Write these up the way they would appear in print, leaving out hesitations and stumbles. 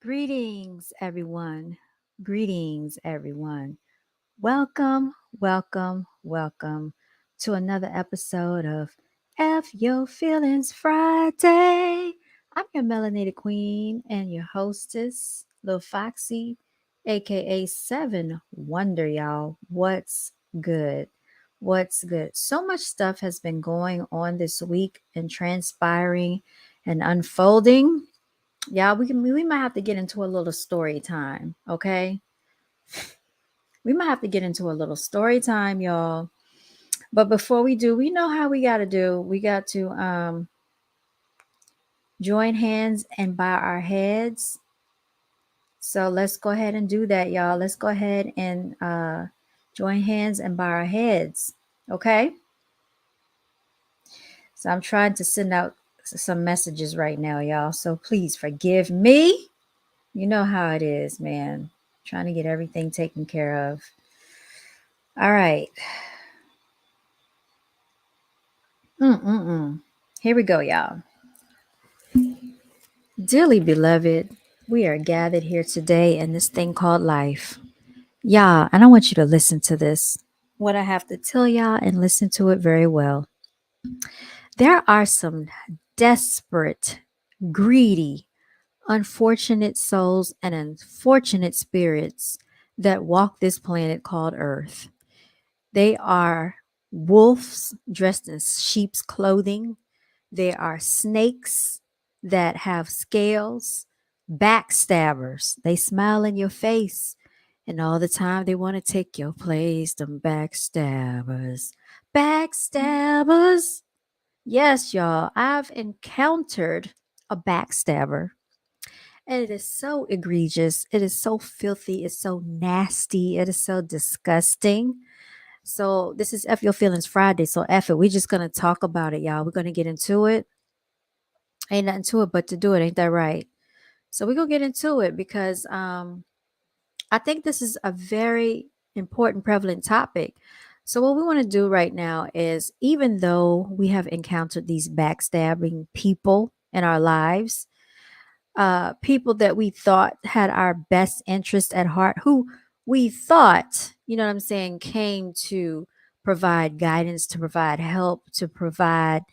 Greetings, everyone. Greetings, everyone. Welcome, welcome, welcome to another episode of F Your Feelings Friday. I'm your melanated queen and your hostess, Lil Foxy, aka Seven Wonder, y'all. What's good? What's good? So much stuff has been going on this week and transpiring and unfolding. Yeah, we might have to get into a little story time, okay? We might have to get into a little story time, y'all. But before we do, we know how we got to do. We got to join hands and bow our heads. So let's go ahead and do that, y'all. Let's go ahead and join hands and bow our heads, okay? So I'm trying to send out some messages right now, y'all. So please forgive me. You know how it is, man. Trying to get everything taken care of. All right. Mm-mm-mm. Here we go, y'all. Dearly beloved, we are gathered here today in this thing called life. Y'all, and I want you to listen to this. What I have to tell y'all and listen to it very well. There are some desperate, greedy, unfortunate souls and unfortunate spirits that walk this planet called Earth. They are wolves dressed in sheep's clothing. They are snakes that have scales, backstabbers. They smile in your face, and all the time they want to take your place. Them backstabbers. Backstabbers. Yes, y'all, I've encountered a backstabber. And it is so egregious. It is so filthy. It's so nasty. It is so disgusting. So this is F Your Feelings Friday. So F it. We're just gonna talk about it, y'all. We're gonna get into it. Ain't nothing to it but to do it. Ain't that right? So we're gonna get into it because I think this is a very important, prevalent topic. So what we want to do right now is, even though we have encountered these backstabbing people in our lives, people that we thought had our best interest at heart, who we thought, you know what I'm saying, came to provide guidance, to provide help, to provide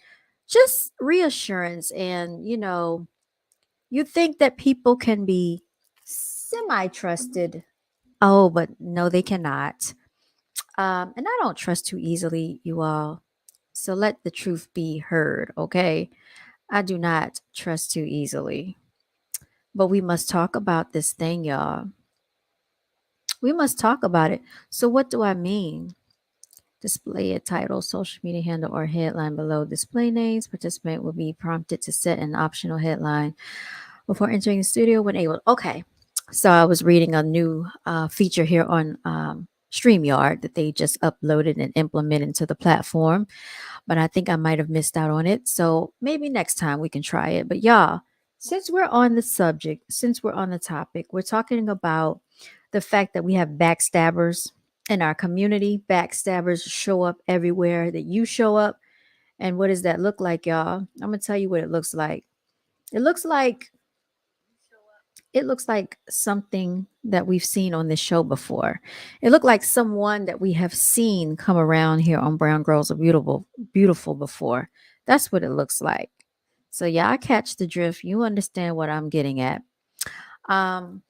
just reassurance. And, you think that people can be semi trusted. Oh, but no, they cannot. And I don't trust too easily, you all. So let the truth be heard, okay? I do not trust too easily. But we must talk about this thing, y'all. We must talk about it. So, what do I mean? Display a title, social media handle, or headline below. Display names. Participant will be prompted to set an optional headline before entering the studio when able. Okay. So, I was reading a new feature here on StreamYard that they just uploaded and implemented into the platform, but I think I might have missed out on it. So maybe next time we can try it. But y'all, since we're on the subject, since we're on the topic, we're talking about the fact that we have backstabbers in our community. Backstabbers show up everywhere that you show up. And what does that look like, y'all? I'm gonna tell you what it looks like. It looks like it looks like something that we've seen on this show before. It looked like someone that we have seen come around here on Brown Girls Are Beautiful, beautiful before. That's what it looks like. So yeah, I catch the drift. You understand what I'm getting at. Um,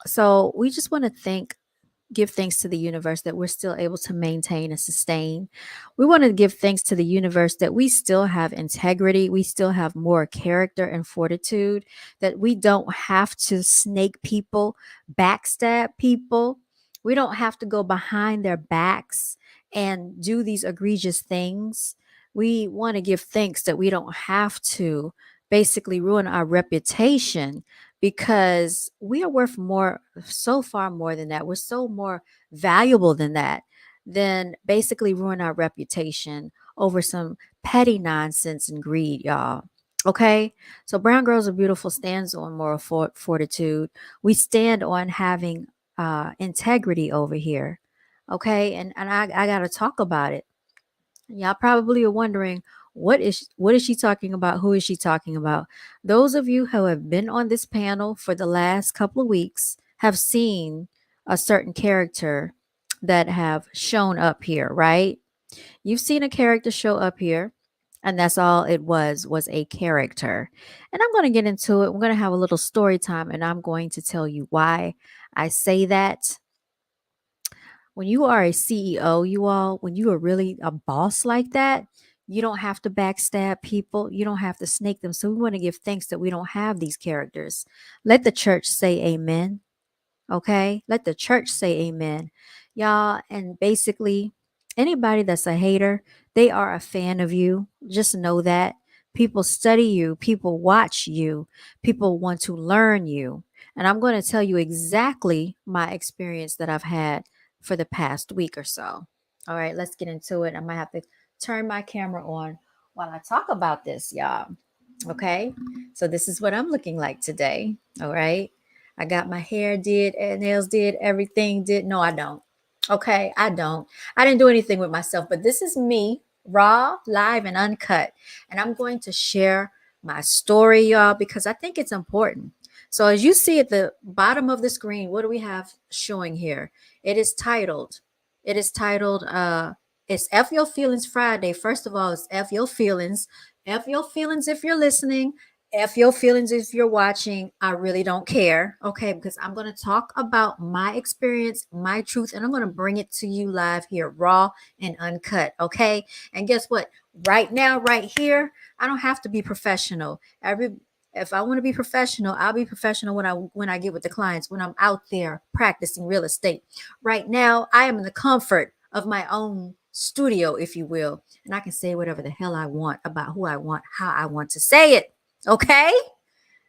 so we just want to give thanks to the universe that we're still able to maintain and sustain. We want to give thanks to the universe that we still have integrity, we still have more character and fortitude, that we don't have to snake people, backstab people. We don't have to go behind their backs and do these egregious things. We want to give thanks that we don't have to basically ruin our reputation, because we are worth more, so far more than that. We're so more valuable than that, than basically ruin our reputation over some petty nonsense and greed, y'all. Okay, so Brown Girls Are Beautiful stands on moral fortitude. We stand on having integrity over here. Okay, and I got to talk about it. Y'all probably are wondering, What is she talking about? Who is she talking about? Those of you who have been on this panel for the last couple of weeks have seen a certain character that have shown up here, right? You've seen a character show up here, and that's all it was a character. And I'm going to get into it. We're going to have a little story time, and I'm going to tell you why I say that. When you are a CEO, when you are really a boss like that, you don't have to backstab people. You don't have to snake them. So we want to give thanks that we don't have these characters. Let the church say amen. Okay. Let the church say amen. Y'all. And basically, anybody that's a hater, they are a fan of you. Just know that. People study you, people watch you, people want to learn you. And I'm going to tell you exactly my experience that I've had for the past week or so. All right, let's get into it. I might have to turn my camera on while I talk about this, y'all. Okay, so this is what I'm looking like today. All right, I got my hair did, nails did, everything did. No, I don't. Okay, I don't. I didn't do anything with myself, but this is me, raw, live, and uncut. And I'm going to share my story, y'all, because I think it's important. So as you see at the bottom of the screen, what do we have showing here? It's titled, it's F Your Feelings Friday. First of all, it's F Your Feelings. F your feelings if you're listening. F your feelings if you're watching. I really don't care. Okay, because I'm going to talk about my experience, my truth, and I'm going to bring it to you live here, raw and uncut. Okay. And guess what? Right now, right here, I don't have to be professional. If I want to be professional, I'll be professional when I get with the clients, when I'm out there practicing real estate. Right now, I am in the comfort of my own studio, if you will, and I can say whatever the hell I want about who I want, how I want to say it. Okay?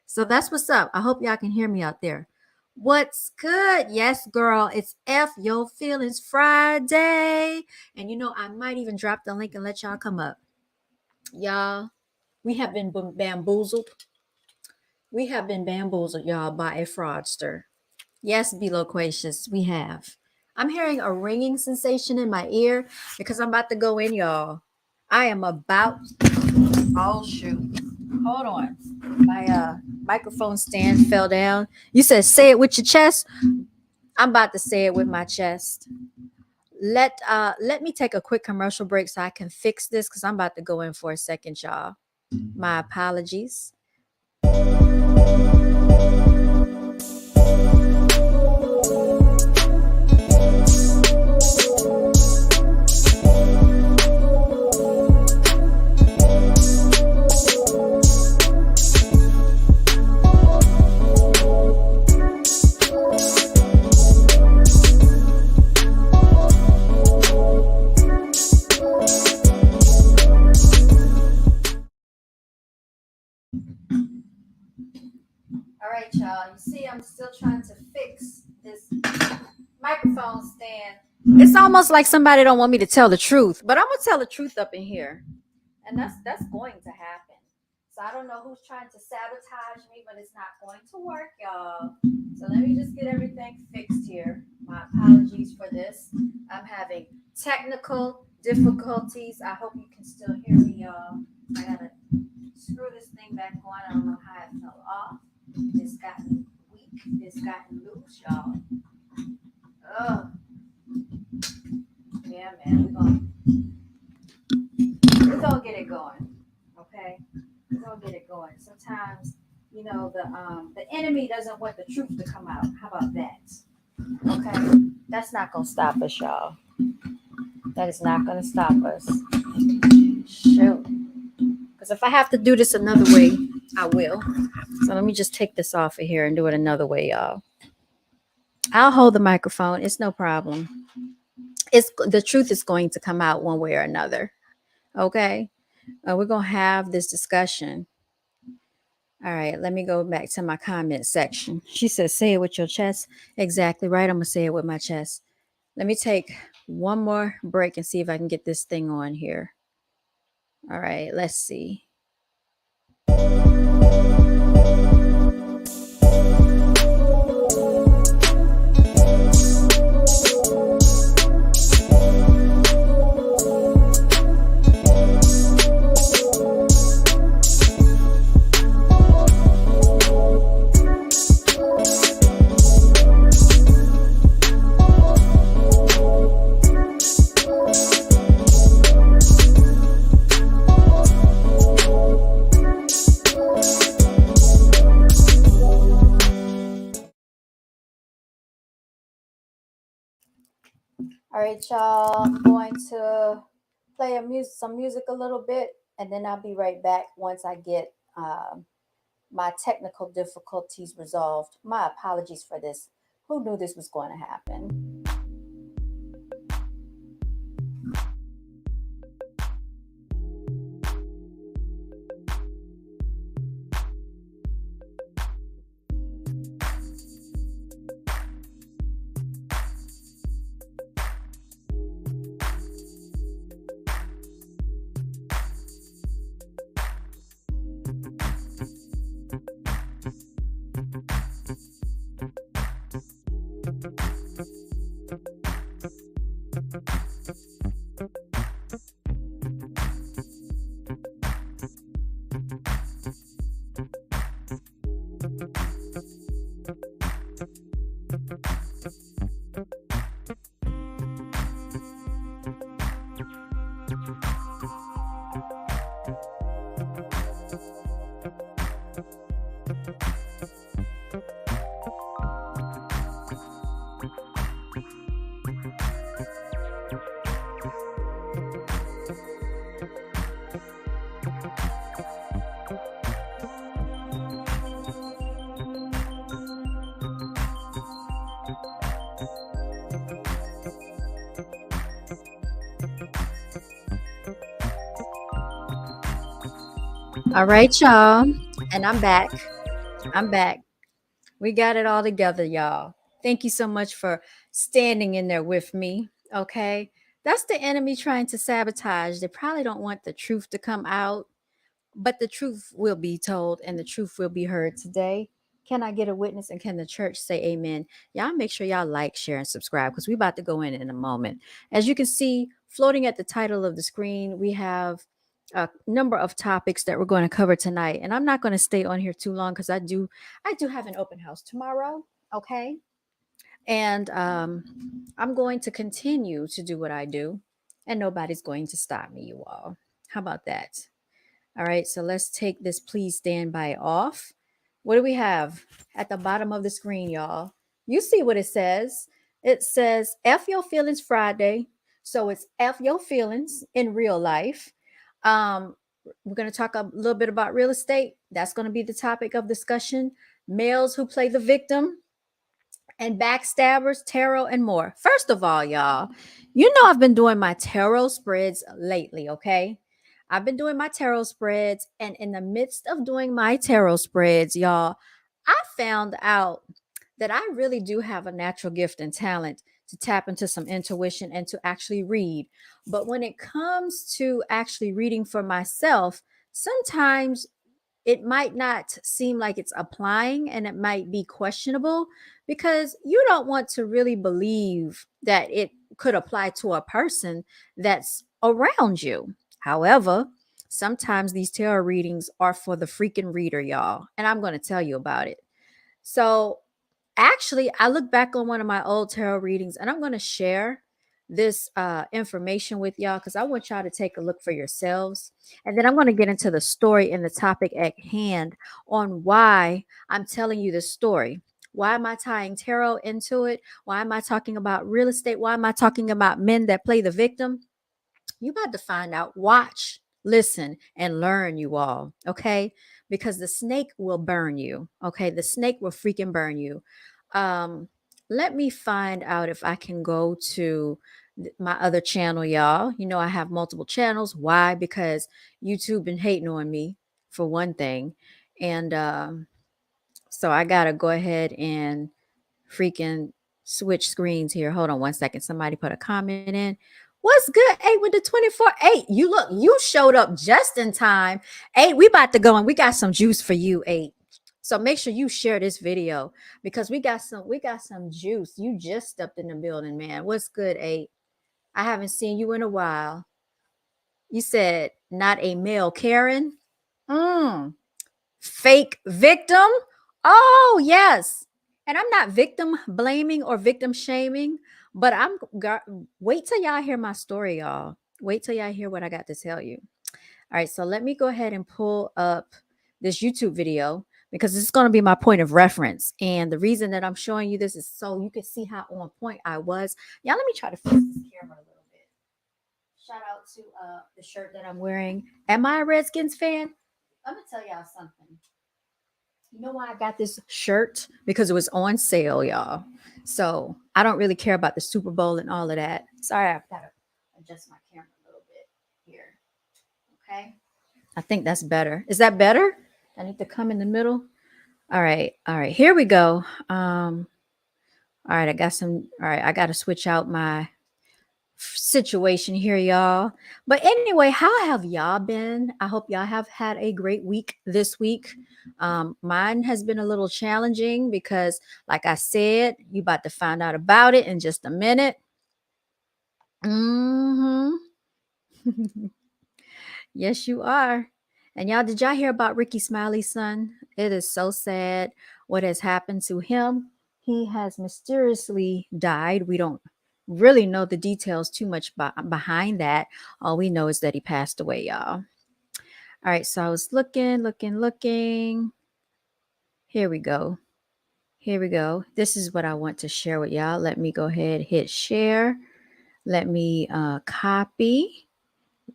So that's what's up. I hope y'all can hear me out there. What's good? Yes, girl. It's F Your Feelings Friday. And I might even drop the link and let y'all come up. Y'all, we have been bamboozled. We have been bamboozled, y'all, by a fraudster. Yes, be loquacious. We have. I'm hearing a ringing sensation in my ear because I'm about to go in, y'all. I am about. Oh, shoot. Hold on. My microphone stand fell down. You said say it with your chest. I'm about to say it with my chest. Let me take a quick commercial break so I can fix this because I'm about to go in for a second, y'all. My apologies. All right, y'all. You see, I'm still trying to fix this microphone stand. It's almost like somebody don't want me to tell the truth, but I'm gonna tell the truth up in here, and that's going to happen. So I don't know who's trying to sabotage me, but it's not going to work, y'all. So let me just get everything fixed here. My apologies for this. I'm having technical difficulties. I hope you can still hear me, y'all. I gotta screw this thing back on. I don't know how it fell off. It's gotten weak. It's gotten loose, y'all. Oh, yeah, man. We're gonna get it going. Okay, we're gonna get it going. Sometimes, the enemy doesn't want the truth to come out. How about that? Okay, that's not gonna stop us, y'all. That is not gonna stop us. Shoot. Because if I have to do this another way, I will. So let me just take this off of here and do it another way, y'all. I'll hold the microphone. It's no problem. The truth is going to come out one way or another. Okay? We're going to have this discussion. All right. Let me go back to my comment section. She says, say it with your chest. Exactly right. I'm going to say it with my chest. Let me take one more break and see if I can get this thing on here. All right. Let's see. All right, y'all. I'm going to play some music a little bit, and then I'll be right back once I get my technical difficulties resolved. My apologies for this. Who knew this was going to happen? All right, y'all. And I'm back. I'm back. We got it all together, y'all. Thank you so much for standing in there with me. Okay. That's the enemy trying to sabotage. They probably don't want the truth to come out, but the truth will be told and the truth will be heard today. Can I get a witness and can the church say amen? Y'all make sure y'all like, share, and subscribe because we about to go in a moment. As you can see, floating at the title of the screen, we have a number of topics that we're going to cover tonight. And I'm not going to stay on here too long because I do have an open house tomorrow. Okay. And I'm going to continue to do what I do, and nobody's going to stop me, you all. How about that? All right, so let's take this please stand by off. What do we have at the bottom of the screen, y'all? You see what it says. It says F your feelings Friday. So it's F your feelings in real life. Um, we're going to talk a little bit about real estate. That's going to be the topic of discussion. Males who play the victim and backstabbers, tarot, and more. First of all, y'all, you know I've been doing my tarot spreads lately, okay? I've been doing my tarot spreads, and in the midst of doing my tarot spreads, y'all, I found out that I really do have a natural gift and talent to tap into some intuition and to actually read. But when it comes to actually reading for myself, sometimes it might not seem like it's applying and it might be questionable because you don't want to really believe that it could apply to a person that's around you. However, sometimes these tarot readings are for the freaking reader, y'all. And I'm going to tell you about it. So, actually, I look back on one of my old tarot readings and I'm going to share this information with y'all because I want y'all to take a look for yourselves. And then I'm going to get into the story and the topic at hand on why I'm telling you this story. Why am I tying tarot into it? Why am I talking about real estate? Why am I talking about men that play the victim? You about to find out. Watch, listen, and learn, you all. Okay. Because the snake will burn you. Okay. The snake will freaking burn you. Um, Let me find out if I can go to my other channel, y'all. You know, I have multiple channels. Why? Because YouTube been hating on me for one thing. And so I gotta go ahead and freaking switch screens here. Hold on one second. Somebody put a comment in. What's good? 8 with the 24. 8. You look, you showed up just in time. 8, we about to go and we got some juice for you, 8. So make sure you share this video because we got some juice. You just stepped in the building, man. What's good, 8? I haven't seen you in a while. You said not a male Karen. Mm. Fake victim. Oh, yes. And I'm not victim blaming or victim shaming, but wait till y'all hear my story, y'all. Wait till y'all hear what I got to tell you. All right, so let me go ahead and pull up this YouTube video because it's going to be my point of reference. And the reason that I'm showing you this is so you can see how on point I was. Y'all, let me try to fix this camera a little bit. Shout out to the shirt that I'm wearing. Am I a Redskins fan? I'm gonna tell y'all something. You know why I got this shirt? Because it was on sale, y'all. So I don't really care about the Super Bowl and all of that. Sorry, I've got to adjust my camera a little bit here. Okay. I think that's better. Is that better? I need to come in the middle. All right. All right. Here we go. All right. All right. I got to switch out my situation here, y'all. But anyway, how have y'all been? I hope y'all have had a great week this week. Mine has been a little challenging because, like I said, you about to find out about it in just a minute. Hmm. Yes, you are. And y'all, did y'all hear about Ricky Smiley's son? It is so sad what has happened to him. He has mysteriously died. We don't really know the details too much behind that. All we know is that he passed away, y'all. All right, so I was looking. Here we go. Here we go. This is what I want to share with y'all. Let me go ahead, hit share. Let me copy.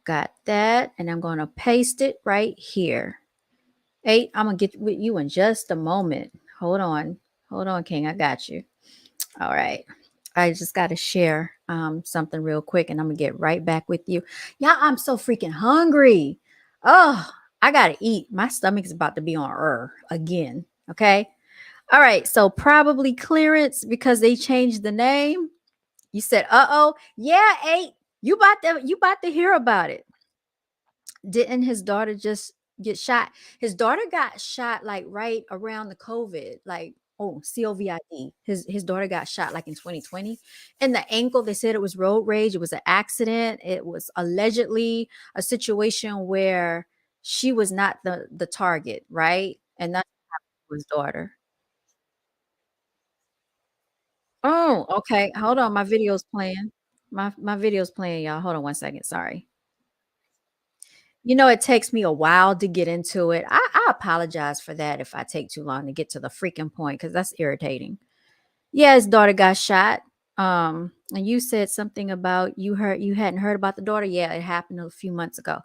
Got that. And I'm going to paste it right here. 8, I'm going to get with you in just a moment. Hold on. Hold on, King. I got you. All right. I just got to share something real quick and I'm going to get right back with you. Yeah, I'm so freaking hungry. Oh, I got to eat. My stomach is about to be on again. Okay. All right. So probably clearance because they changed the name. You said, uh-oh. Yeah, 8. You about to hear about it. Didn't his daughter just get shot? His daughter got shot like right around the COVID, like COVID. His daughter got shot like in 2020. And the ankle, they said it was road rage. It was an accident. It was allegedly a situation where she was not the target, right? And that's his daughter. Oh, okay. Hold on. My video's playing. My video's playing, y'all. Hold on 1 second. Sorry. You know, it takes me a while to get into it. I apologize for that if I take too long to get to the freaking point because that's irritating. Yeah, his daughter got shot. And you said something about you hadn't heard about the daughter. Yeah, it happened a few months ago.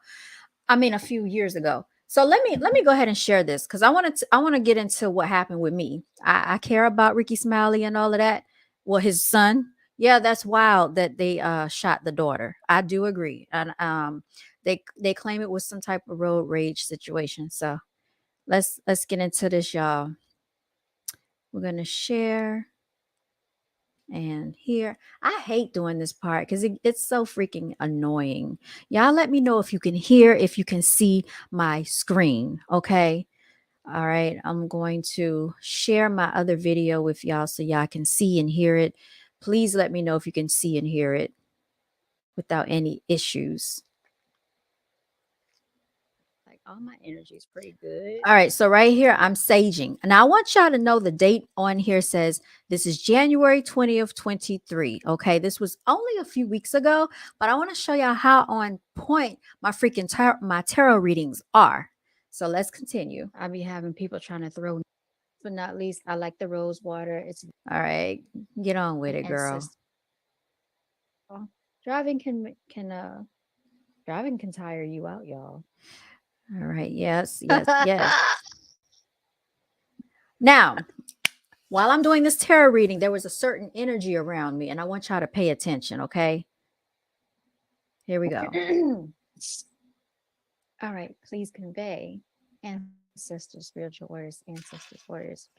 I mean, a few years ago. So let me go ahead and share this because I want to get into what happened with me. I care about Ricky Smiley and all of that. Well, his son. Yeah, that's wild that they shot the daughter. I do agree, and they claim it was some type of road rage situation. So let's get into this, y'all. We're gonna share. And here, I hate doing this part because it's so freaking annoying. Y'all let me know if you can hear, if you can see my screen. Okay. All right. I'm going to share my other video with y'all so y'all can see and hear it. Please let me know if you can see and hear it without any issues. Like all my energy is pretty good. All right, so right here I'm saging. And I want y'all to know the date on here says this is January 20th, 23. Okay, this was only a few weeks ago, but I want to show y'all how on point my freaking my tarot readings are. So let's continue. I'll be having people trying to throw, but not least, I like the rose water. It's all right. Get on with it, girl. Driving can tire you out, y'all. All right. Yes, yes, yes. Now, while I'm doing this tarot reading, there was a certain energy around me, and I want y'all to pay attention, okay? Here we go. All right. Please convey ancestors, spiritual orders, ancestors, orders.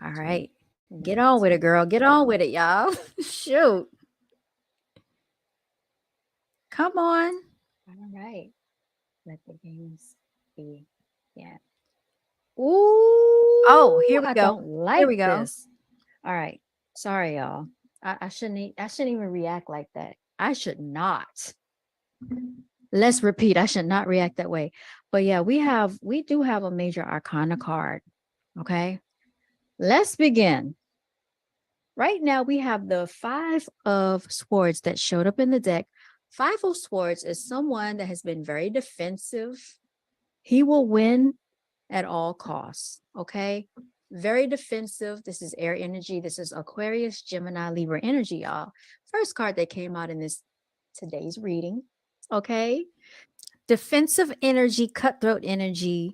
All right. Get on with it, girl. Get on with it, y'all. Shoot. Come on. All right. Let the games be. Yeah. Ooh. Oh, here we go. Don't like here we go. This. All right. Sorry, y'all. I shouldn't even react like that. I should not. Let's repeat. I should not react that way. But yeah, we do have a major arcana card. Okay. Let's begin. Right now, we have the 5 of swords that showed up in the deck. 5 of swords is someone that has been very defensive. He will win at all costs. Okay. Very defensive. This is air energy. This is Aquarius, Gemini, Libra energy, y'all. First card that came out in this today's reading. Okay. Defensive energy, cutthroat energy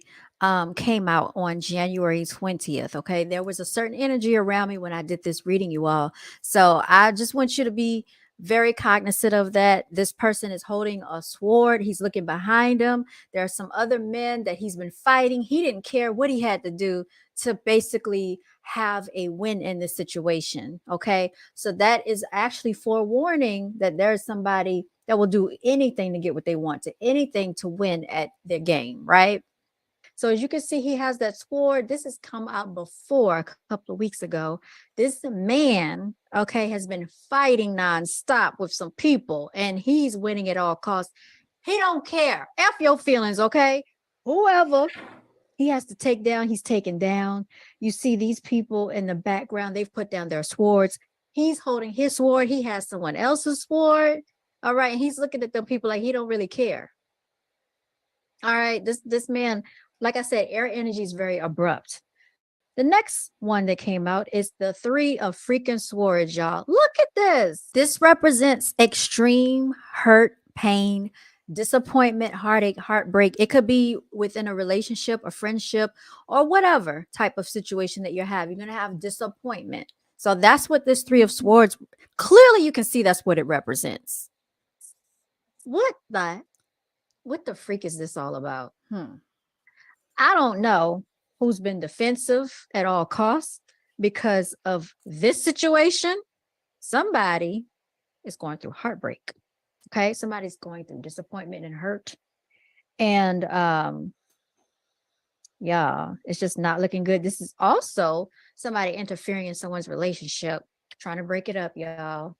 came out on January 20th. Okay. There was a certain energy around me when I did this reading, you all. So I just want you to be very cognizant of that. This person is holding a sword. He's looking behind him. There are some other men that he's been fighting. He didn't care what he had to do to basically have a win in this situation. Okay. So that is actually forewarning that there is somebody that will do anything to get what they want, to anything to win at their game, right? So as you can see, he has that sword. This has come out before a couple of weeks ago. This man, okay, has been fighting nonstop with some people, and he's winning at all costs. He don't care. F your feelings, okay? Whoever he has to take down, he's taken down. You see these people in the background, they've put down their swords. He's holding his sword. He has someone else's sword. All right. And he's looking at the people like he don't really care. All right. This man, like I said, air energy is very abrupt. The next one that came out is the Three of freaking Swords, y'all. Look at this. This represents extreme hurt, pain, disappointment, heartache, heartbreak. It could be within a relationship, a friendship, or whatever type of situation that you're having. You're going to have disappointment. So that's what this Three of Swords, clearly you can see that's what it represents. What the freak is this all about? I don't know who's been defensive at all costs because of this situation. Somebody is going through heartbreak. Okay. Somebody's going through disappointment and hurt. And yeah, it's just not looking good. This is also somebody interfering in someone's relationship, trying to break it up, y'all.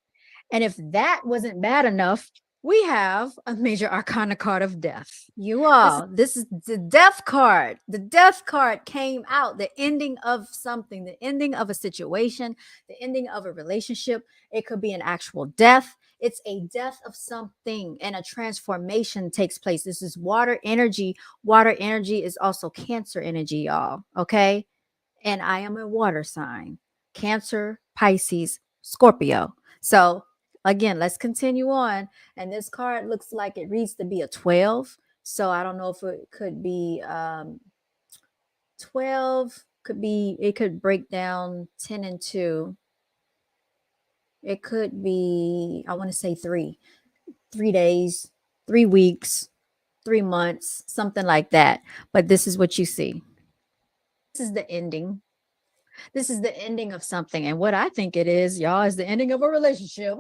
And if that wasn't bad enough, we have a major arcana card of death. You all, this is the death card. The death card came out, the ending of something, the ending of a situation, the ending of a relationship. It could be an actual death. It's a death of something, and a transformation takes place. This is water energy. Water energy is also Cancer energy, y'all. Okay. And I am a water sign, Cancer, Pisces, Scorpio. So again, let's continue on. And this card looks like it reads to be a 12. So I don't know if it could be 12, it could break down 10 and 2. It could be, I want to say 3 days, 3 weeks, 3 months, something like that. But this is what you see. This is the ending. This is the ending of something. And what I think it is, y'all, is the ending of a relationship.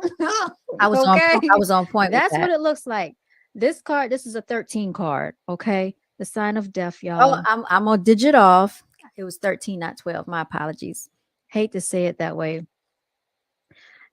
I was on point. That's what it looks like. This card, this is a 13 card. Okay. The sign of death, y'all. Oh, I'm gonna digit off. It was 13, not 12. My apologies. Hate to say it that way.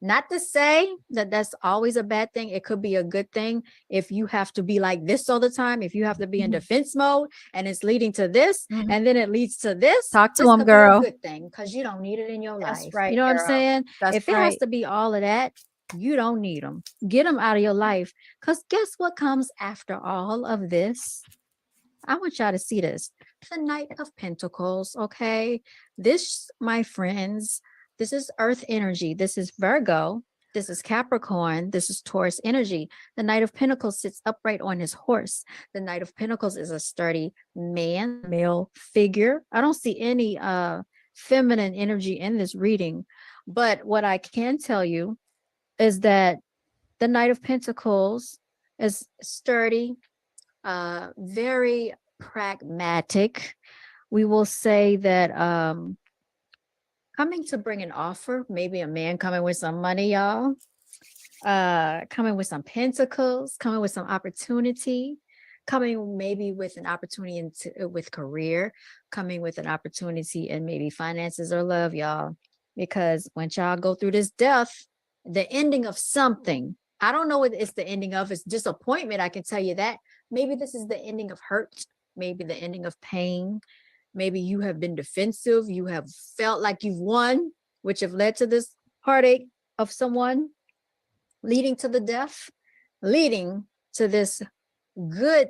Not to say that that's always a bad thing. It could be a good thing if you have to be like this all the time. If you have to be in defense mode and it's leading to this, and then it leads to this. Talk to him, girl. Good thing, because you don't need it in your life. Right, you know what I'm saying? If it has to be all of that, you don't need them. Get them out of your life. Because guess what comes after all of this? I want y'all to see this. The Knight of Pentacles. Okay. This, my friends, this is Earth energy. This is Virgo. This is Capricorn. This is Taurus energy. The Knight of Pentacles sits upright on his horse. The Knight of Pentacles is a sturdy man, male figure. I don't see any feminine energy in this reading. But what I can tell you is that the Knight of Pentacles is sturdy, very pragmatic. We will say that coming to bring an offer, maybe a man coming with some money, y'all, coming with some pentacles, coming with some opportunity, coming maybe with an opportunity with career, coming with an opportunity and maybe finances or love, y'all. Because once y'all go through this death, the ending of something, I don't know what it's the ending of. It's disappointment. I can tell you that. Maybe this is the ending of hurt. Maybe the ending of pain. Maybe you have been defensive. You have felt like you've won, which have led to this heartache of someone, leading to the death, leading to this good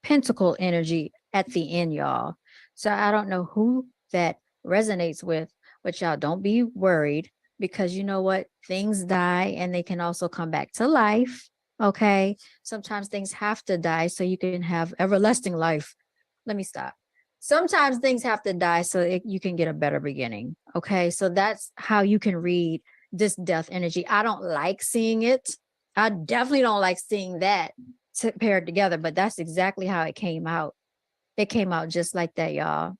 pentacle energy at the end, y'all. So I don't know who that resonates with, but y'all don't be worried because you know what? Things die and they can also come back to life. Okay. Sometimes things have to die so you can have everlasting life. Let me stop. Sometimes things have to die so you can get a better beginning. Okay. So that's how you can read this death energy. I don't like seeing it. I definitely don't like seeing that paired together, but that's exactly how it came out. It came out just like that, y'all.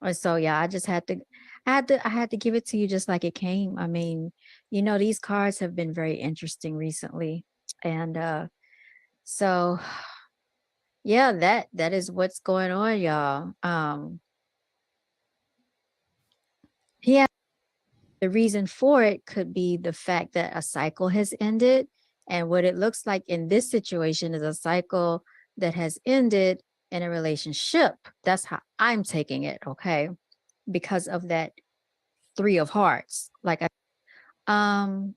And so yeah, I just had to I had to give it to you just like it came. I mean, these cards have been very interesting recently. And so yeah, that is what's going on, y'all. Yeah, the reason for it could be the fact that a cycle has ended. And what it looks like in this situation is a cycle that has ended in a relationship. That's how I'm taking it, okay? Because of that three of hearts. Um,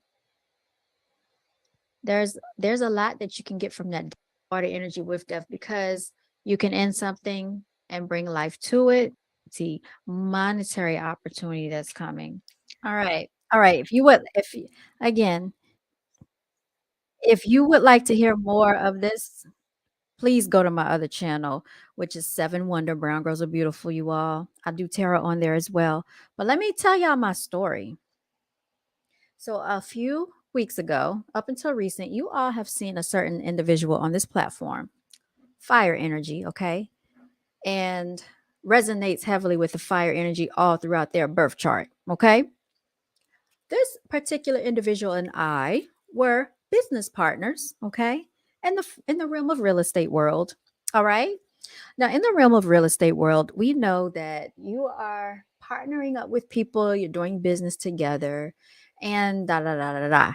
there's a lot that you can get from that water energy with death because you can end something and bring life to it. See, monetary opportunity that's coming. All right. All right. Again, if you would like to hear more of this, please go to my other channel, which is Seven Wonder Brown Girls Are Beautiful, you all. I do tarot on there as well. But let me tell y'all my story. So, a few weeks ago, up until recent, you all have seen a certain individual on this platform, fire energy, okay? And resonates heavily with the fire energy all throughout their birth chart, okay? This particular individual and I were business partners, okay? In the realm of real estate world. All right? Now, in the realm of real estate world, we know that you are partnering up with people, you're doing business together, and da da da da da.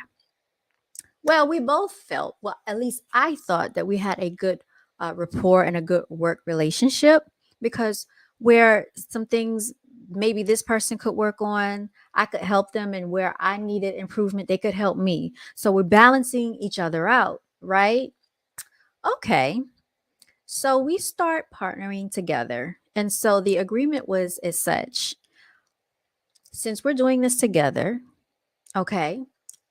Well, we both felt, well, at least I thought that we had a good rapport and a good work relationship because where some things maybe this person could work on, I could help them, and where I needed improvement, they could help me. So we're balancing each other out, right? Okay. So we start partnering together. And so the agreement was as such, since we're doing this together, okay,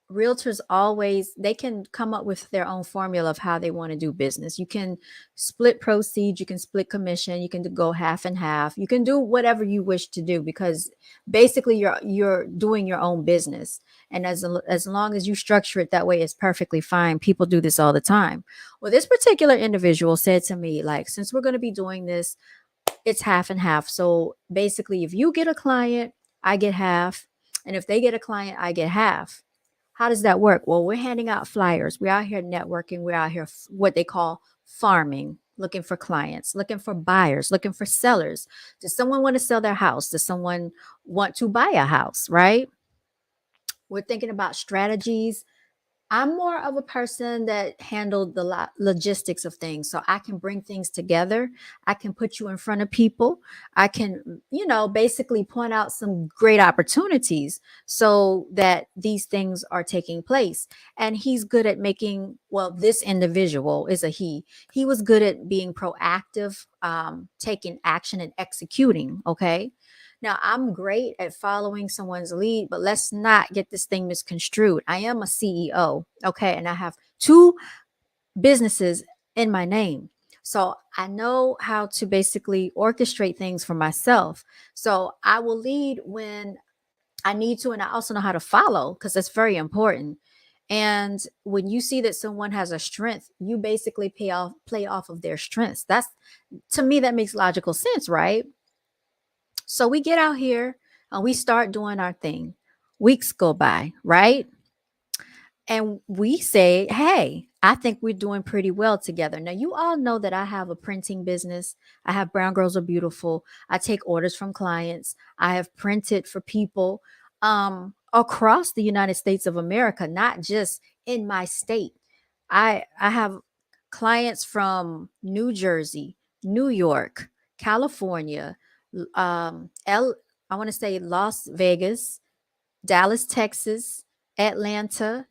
realtors always they can come up with their own formula of how they want to do business. You can split proceeds, you can split commission, you can go half and half, you can do whatever you wish to do because basically you're doing your own business. And as long as you structure it that way, it's perfectly fine. People do this all the time. Well, this particular individual said to me, like, since we're going to be doing this, it's half and half. So basically, if you get a client, I get half, and if they get a client, I get half. How does that work? Well, we're handing out flyers. We're out here networking. We're out here what they call farming, looking for clients, looking for buyers, looking for sellers. Does someone want to sell their house? Does someone want to buy a house, right? We're thinking about strategies. I'm more of a person that handled the logistics of things. So I can bring things together. I can put you in front of people. I can, basically point out some great opportunities so that these things are taking place. And he's good at making, well, this individual is a he. He was good at being proactive, taking action and executing. Okay. Now, I'm great at following someone's lead, but let's not get this thing misconstrued. I am a CEO, okay, and I have two businesses in my name. So I know how to basically orchestrate things for myself. So I will lead when I need to, and I also know how to follow because that's very important. And when you see that someone has a strength, you basically play off of their strengths. That's to me, that makes logical sense, right? So we get out here and we start doing our thing. Weeks go by, right? And we say, hey, I think we're doing pretty well together. Now, you all know that I have a printing business. I have Brown Girls Are Beautiful. I take orders from clients. I have printed for people across the United States of America, not just in my state. I have clients from New Jersey, New York, California, I want to say Las Vegas, Dallas, Texas, Atlanta,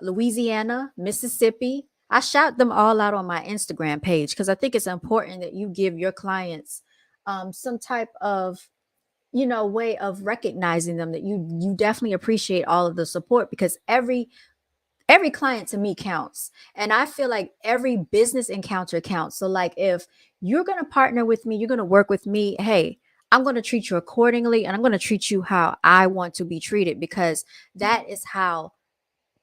Louisiana, Mississippi. I shout them all out on my Instagram page because I think it's important that you give your clients some type of way of recognizing them, that you definitely appreciate all of the support, because every client to me counts. And I feel like every business encounter counts. So like, if you're going to partner with me, you're going to work with me, hey, I'm going to treat you accordingly, and I'm going to treat you how I want to be treated, because that is how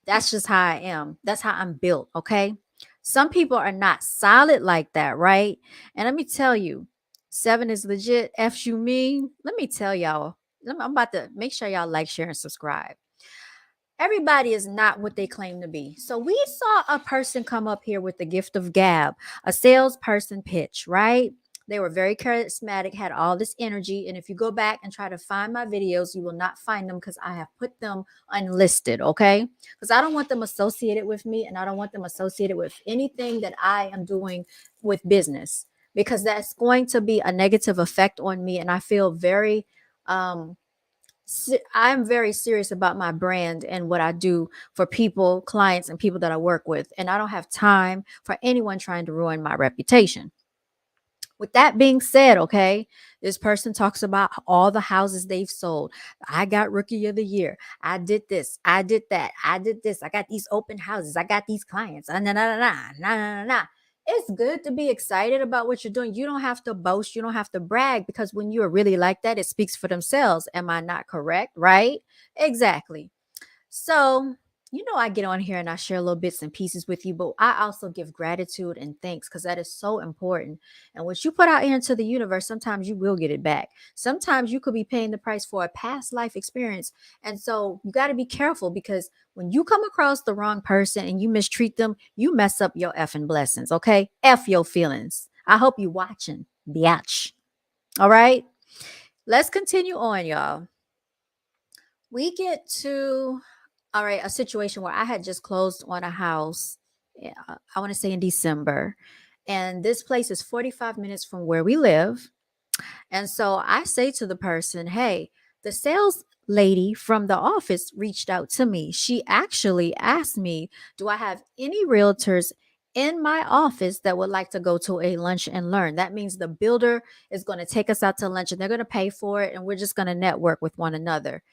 that's just how I am. That's how I'm built. Okay. Some people are not solid like that, right? And let me tell you, seven is legit. F you mean? Let me tell y'all. I'm about to make sure y'all like, share, and subscribe. Everybody is not what they claim to be. So we saw a person come up here with the gift of gab, a salesperson pitch, right? They were very charismatic, had all this energy. And if you go back and try to find my videos, you will not find them because I have put them unlisted, okay? Because I don't want them associated with me, and I don't want them associated with anything that I am doing with business, because that's going to be a negative effect on me. And I feel um, I'm very serious about my brand and what I do for people, clients, and people that I work with. And I don't have time for anyone trying to ruin my reputation. With that being said, okay, this person talks about all the houses they've sold. I got rookie of the year. I did this. I did that. I did this. I got these open houses. I got these clients. Nah, nah, nah, nah, nah, nah, nah. It's good to be excited about what you're doing. You don't have to boast. You don't have to brag, because when you're really like that, it speaks for themselves. Am I not correct? Right? Exactly. So, I get on here and I share little bits and pieces with you, but I also give gratitude and thanks, because that is so important. And what you put out here into the universe, sometimes you will get it back. Sometimes you could be paying the price for a past life experience. And so you got to be careful, because when you come across the wrong person and you mistreat them, you mess up your effing blessings. Okay. F your feelings. I hope you watching, biatch. All right. Let's continue on, y'all. We get to all right, a situation where I had just closed on a house. I want to say in December, and this place is 45 minutes from where we live. And so I say to the person, hey, the sales lady from the office reached out to me. She actually asked me, do I have any realtors in my office that would like to go to a lunch and learn? That means the builder is going to take us out to lunch, and they're going to pay for it, and we're just going to network with one another.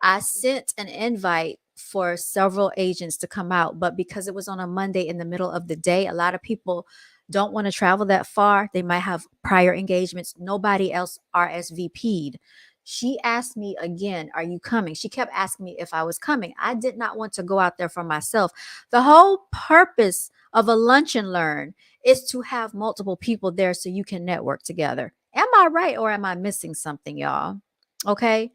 I sent an invite for several agents to come out, but because it was on a Monday in the middle of the day, a lot of people don't want to travel that far. They might have prior engagements. Nobody else RSVP'd. She asked me again, are you coming? She kept asking me if I was coming. I did not want to go out there for myself. The whole purpose of a lunch and learn is to have multiple people there so you can network together. Am I right, or am I missing something, y'all? Okay.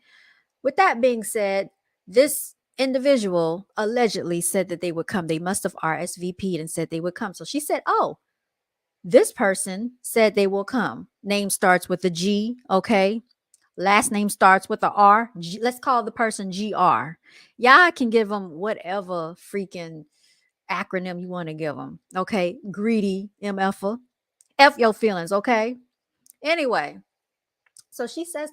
With that being said, this individual allegedly said that they would come. They must have RSVP'd and said they would come. So she said, oh, this person said they will come. Name starts with a G, okay? Last name starts with a R. Let's call the person GR. Y'all can give them whatever freaking acronym you want to give them, okay? Greedy, MF. F your feelings, okay? Anyway, so she says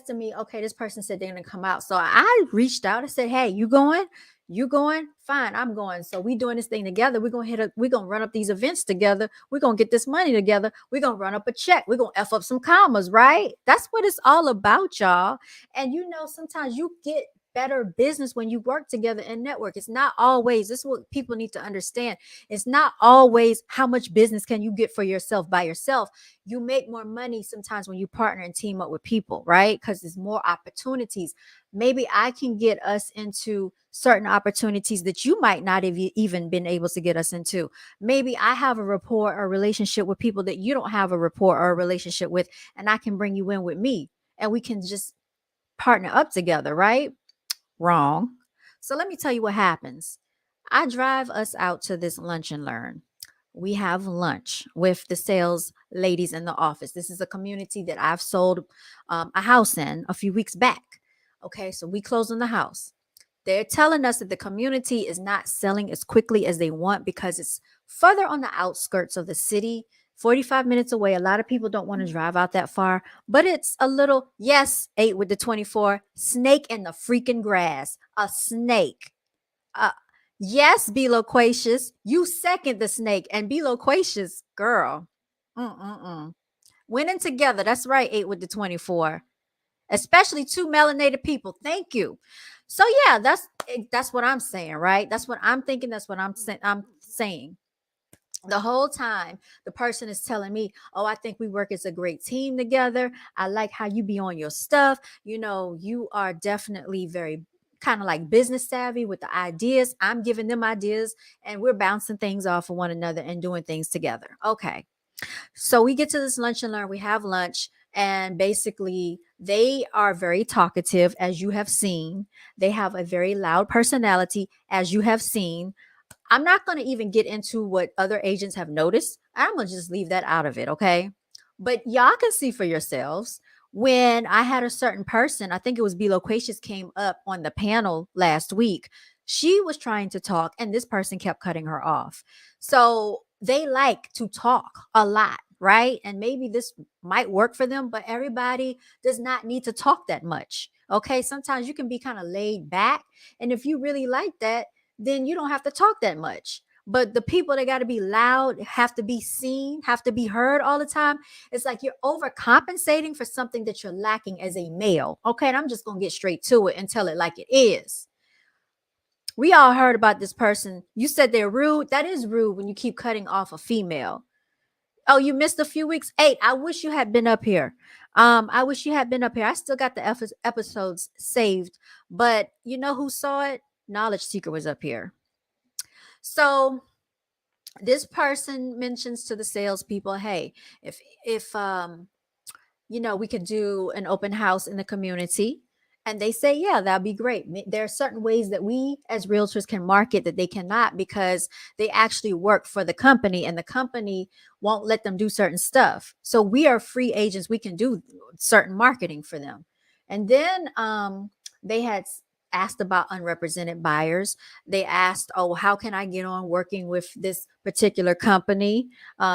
to me, okay, this person said they're gonna come out. So I reached out and said, hey, you going? You going? Fine, I'm going. So we doing this thing together. We're gonna run up these events together. We're gonna get this money together. We're gonna run up a check. We're gonna F up some commas, right? That's what it's all about, y'all. And sometimes you get better business when you work together and network. It's not always, this is what people need to understand. It's not always how much business can you get for yourself by yourself. You make more money sometimes when you partner and team up with people, right? Because there's more opportunities. Maybe I can get us into certain opportunities that you might not have even been able to get us into. Maybe I have a rapport or relationship with people that you don't have a rapport or a relationship with, and I can bring you in with me, and we can just partner up together, right? Wrong. So let me tell you what happens. I drive us out to this lunch and learn. We have lunch with the sales ladies in the office. This is a community that I've sold a house in a few weeks back. Okay, so we closed on the house. They're telling us that the community is not selling as quickly as they want because it's further on the outskirts of the city, 45 minutes away. A lot of people don't want to drive out that far, but it's a little, yes, 8 with the 24, snake in the freaking grass, a snake. Uh, Yes, be loquacious. You second the snake and be loquacious, girl. Mm-mm-mm. Winning together. That's right. 8 with the 24. Especially two melanated people. Thank you. So yeah, that's what I'm saying, right? That's what I'm thinking. That's what I'm saying. The whole time the person is telling me, oh, I think we work as a great team together. I like how you be on your stuff. You are definitely very kind of like business savvy with the ideas. I'm giving them ideas and we're bouncing things off of one another and doing things together. Okay, so we get to this lunch and learn. We have lunch, and basically, they are very talkative, as you have seen. They have a very loud personality, as you have seen. I'm not going to even get into what other agents have noticed. I'm going to just leave that out of it, okay? But y'all can see for yourselves when I had a certain person, I think it was B Loquacious, came up on the panel last week. She was trying to talk, and this person kept cutting her off. So they like to talk a lot, right? And maybe this might work for them, but everybody does not need to talk that much. Okay. Sometimes you can be kind of laid back. And if you really like that, then you don't have to talk that much. But the people that got to be loud, have to be seen, have to be heard all the time. It's like you're overcompensating for something that you're lacking as a male. Okay. And I'm just going to get straight to it and tell it like it is. We all heard about this person. You said they're rude. That is rude when you keep cutting off a female. Oh, you missed a few weeks. 8. I wish you had been up here. I wish you had been up here. I still got the episodes saved, but you know who saw it? Knowledge Seeker was up here. So this person mentions to the salespeople, hey, if we could do an open house in the community. And they say, yeah, that'd be great. There are certain ways that we as realtors can market that they cannot, because they actually work for the company and the company won't let them do certain stuff. So we are free agents. We can do certain marketing for them. And then they had asked about unrepresented buyers. They asked, oh, how can I get on working with this particular company?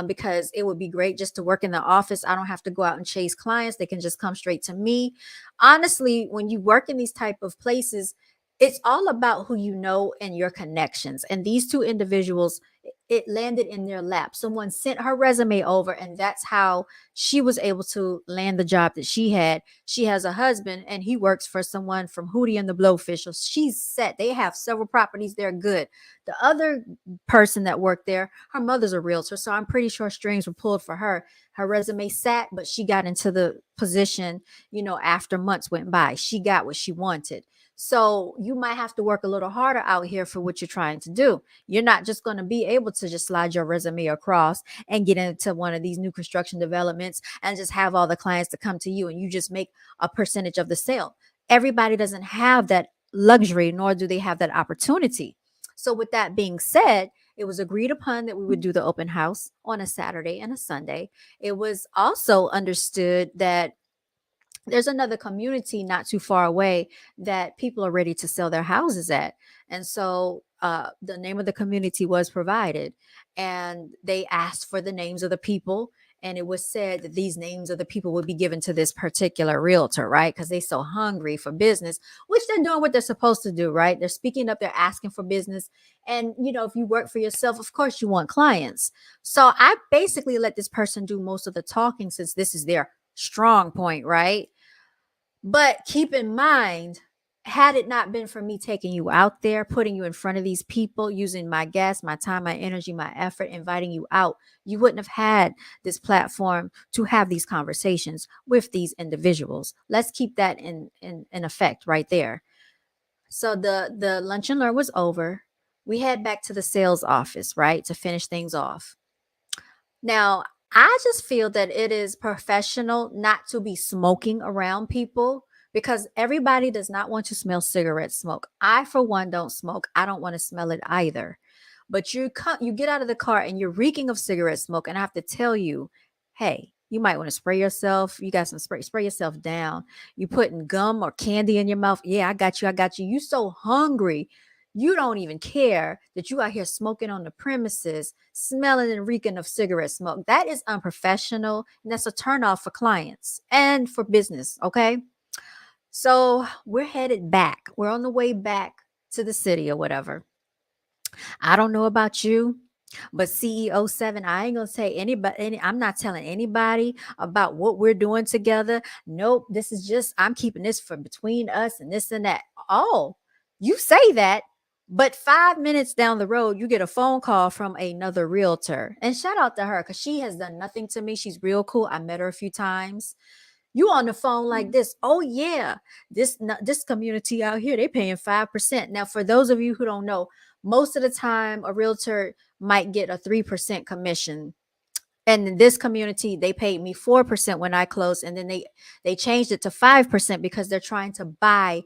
Because it would be great just to work in the office. I don't have to go out and chase clients. They can just come straight to me. Honestly, when you work in these type of places, it's all about who you know and your connections. And these two individuals, it landed in their lap. Someone sent her resume over, and that's how she was able to land the job that she had. She has a husband, and he works for someone from Hootie and the Blowfish. So she's set. They have several properties. They're good. The other person that worked there, her mother's a realtor, so I'm pretty sure strings were pulled for her. Her resume sat, but she got into the position, after months went by. She got what she wanted. So you might have to work a little harder out here for what you're trying to do. You're not just going to be able to just slide your resume across and get into one of these new construction developments and just have all the clients to come to you and you just make a percentage of the sale. Everybody doesn't have that luxury, nor do they have that opportunity. So with that being said, it was agreed upon that we would do the open house on a Saturday and a Sunday. It was also understood that there's another community not too far away that people are ready to sell their houses at. And so the name of the community was provided, and they asked for the names of the people. And it was said that these names of the people would be given to this particular realtor, right? Because they're so hungry for business, which they're doing what they're supposed to do, right? They're speaking up, they're asking for business. And, if you work for yourself, of course you want clients. So I basically let this person do most of the talking since this is their strong point, right? But keep in mind, had it not been for me taking you out there, putting you in front of these people, using my gas, my time, my energy, my effort, inviting you out, you wouldn't have had this platform to have these conversations with these individuals. Let's keep that in effect right there. So the lunch and learn was over. We head back to the sales office, right, to finish things off. Now, I just feel that it is professional not to be smoking around people, because everybody does not want to smell cigarette smoke. I, for one, don't smoke. I don't want to smell it either. But you get out of the car and you're reeking of cigarette smoke, and I have to tell you, hey, you might want to spray yourself. You got some spray yourself down. You putting gum or candy in your mouth. Yeah, I got you. I got you. You so hungry. You don't even care that you out here smoking on the premises, smelling and reeking of cigarette smoke. That is unprofessional, and that's a turnoff for clients and for business. Okay. So we're headed back. We're on the way back to the city or whatever. I don't know about you, but CEO 7, I ain't gonna say anybody, I'm not telling anybody about what we're doing together. Nope, this is just, I'm keeping this for between us and this and that. Oh, you say that, but 5 minutes down the road, you get a phone call from another realtor. And shout out to her because she has done nothing to me. She's real cool. I met her a few times. You on the phone like this. Oh yeah, this community out here, they paying 5%. Now, for those of you who don't know, most of the time a realtor might get a 3% commission. And in this community, they paid me 4% when I closed, and then they changed it to 5% because they're trying to buy.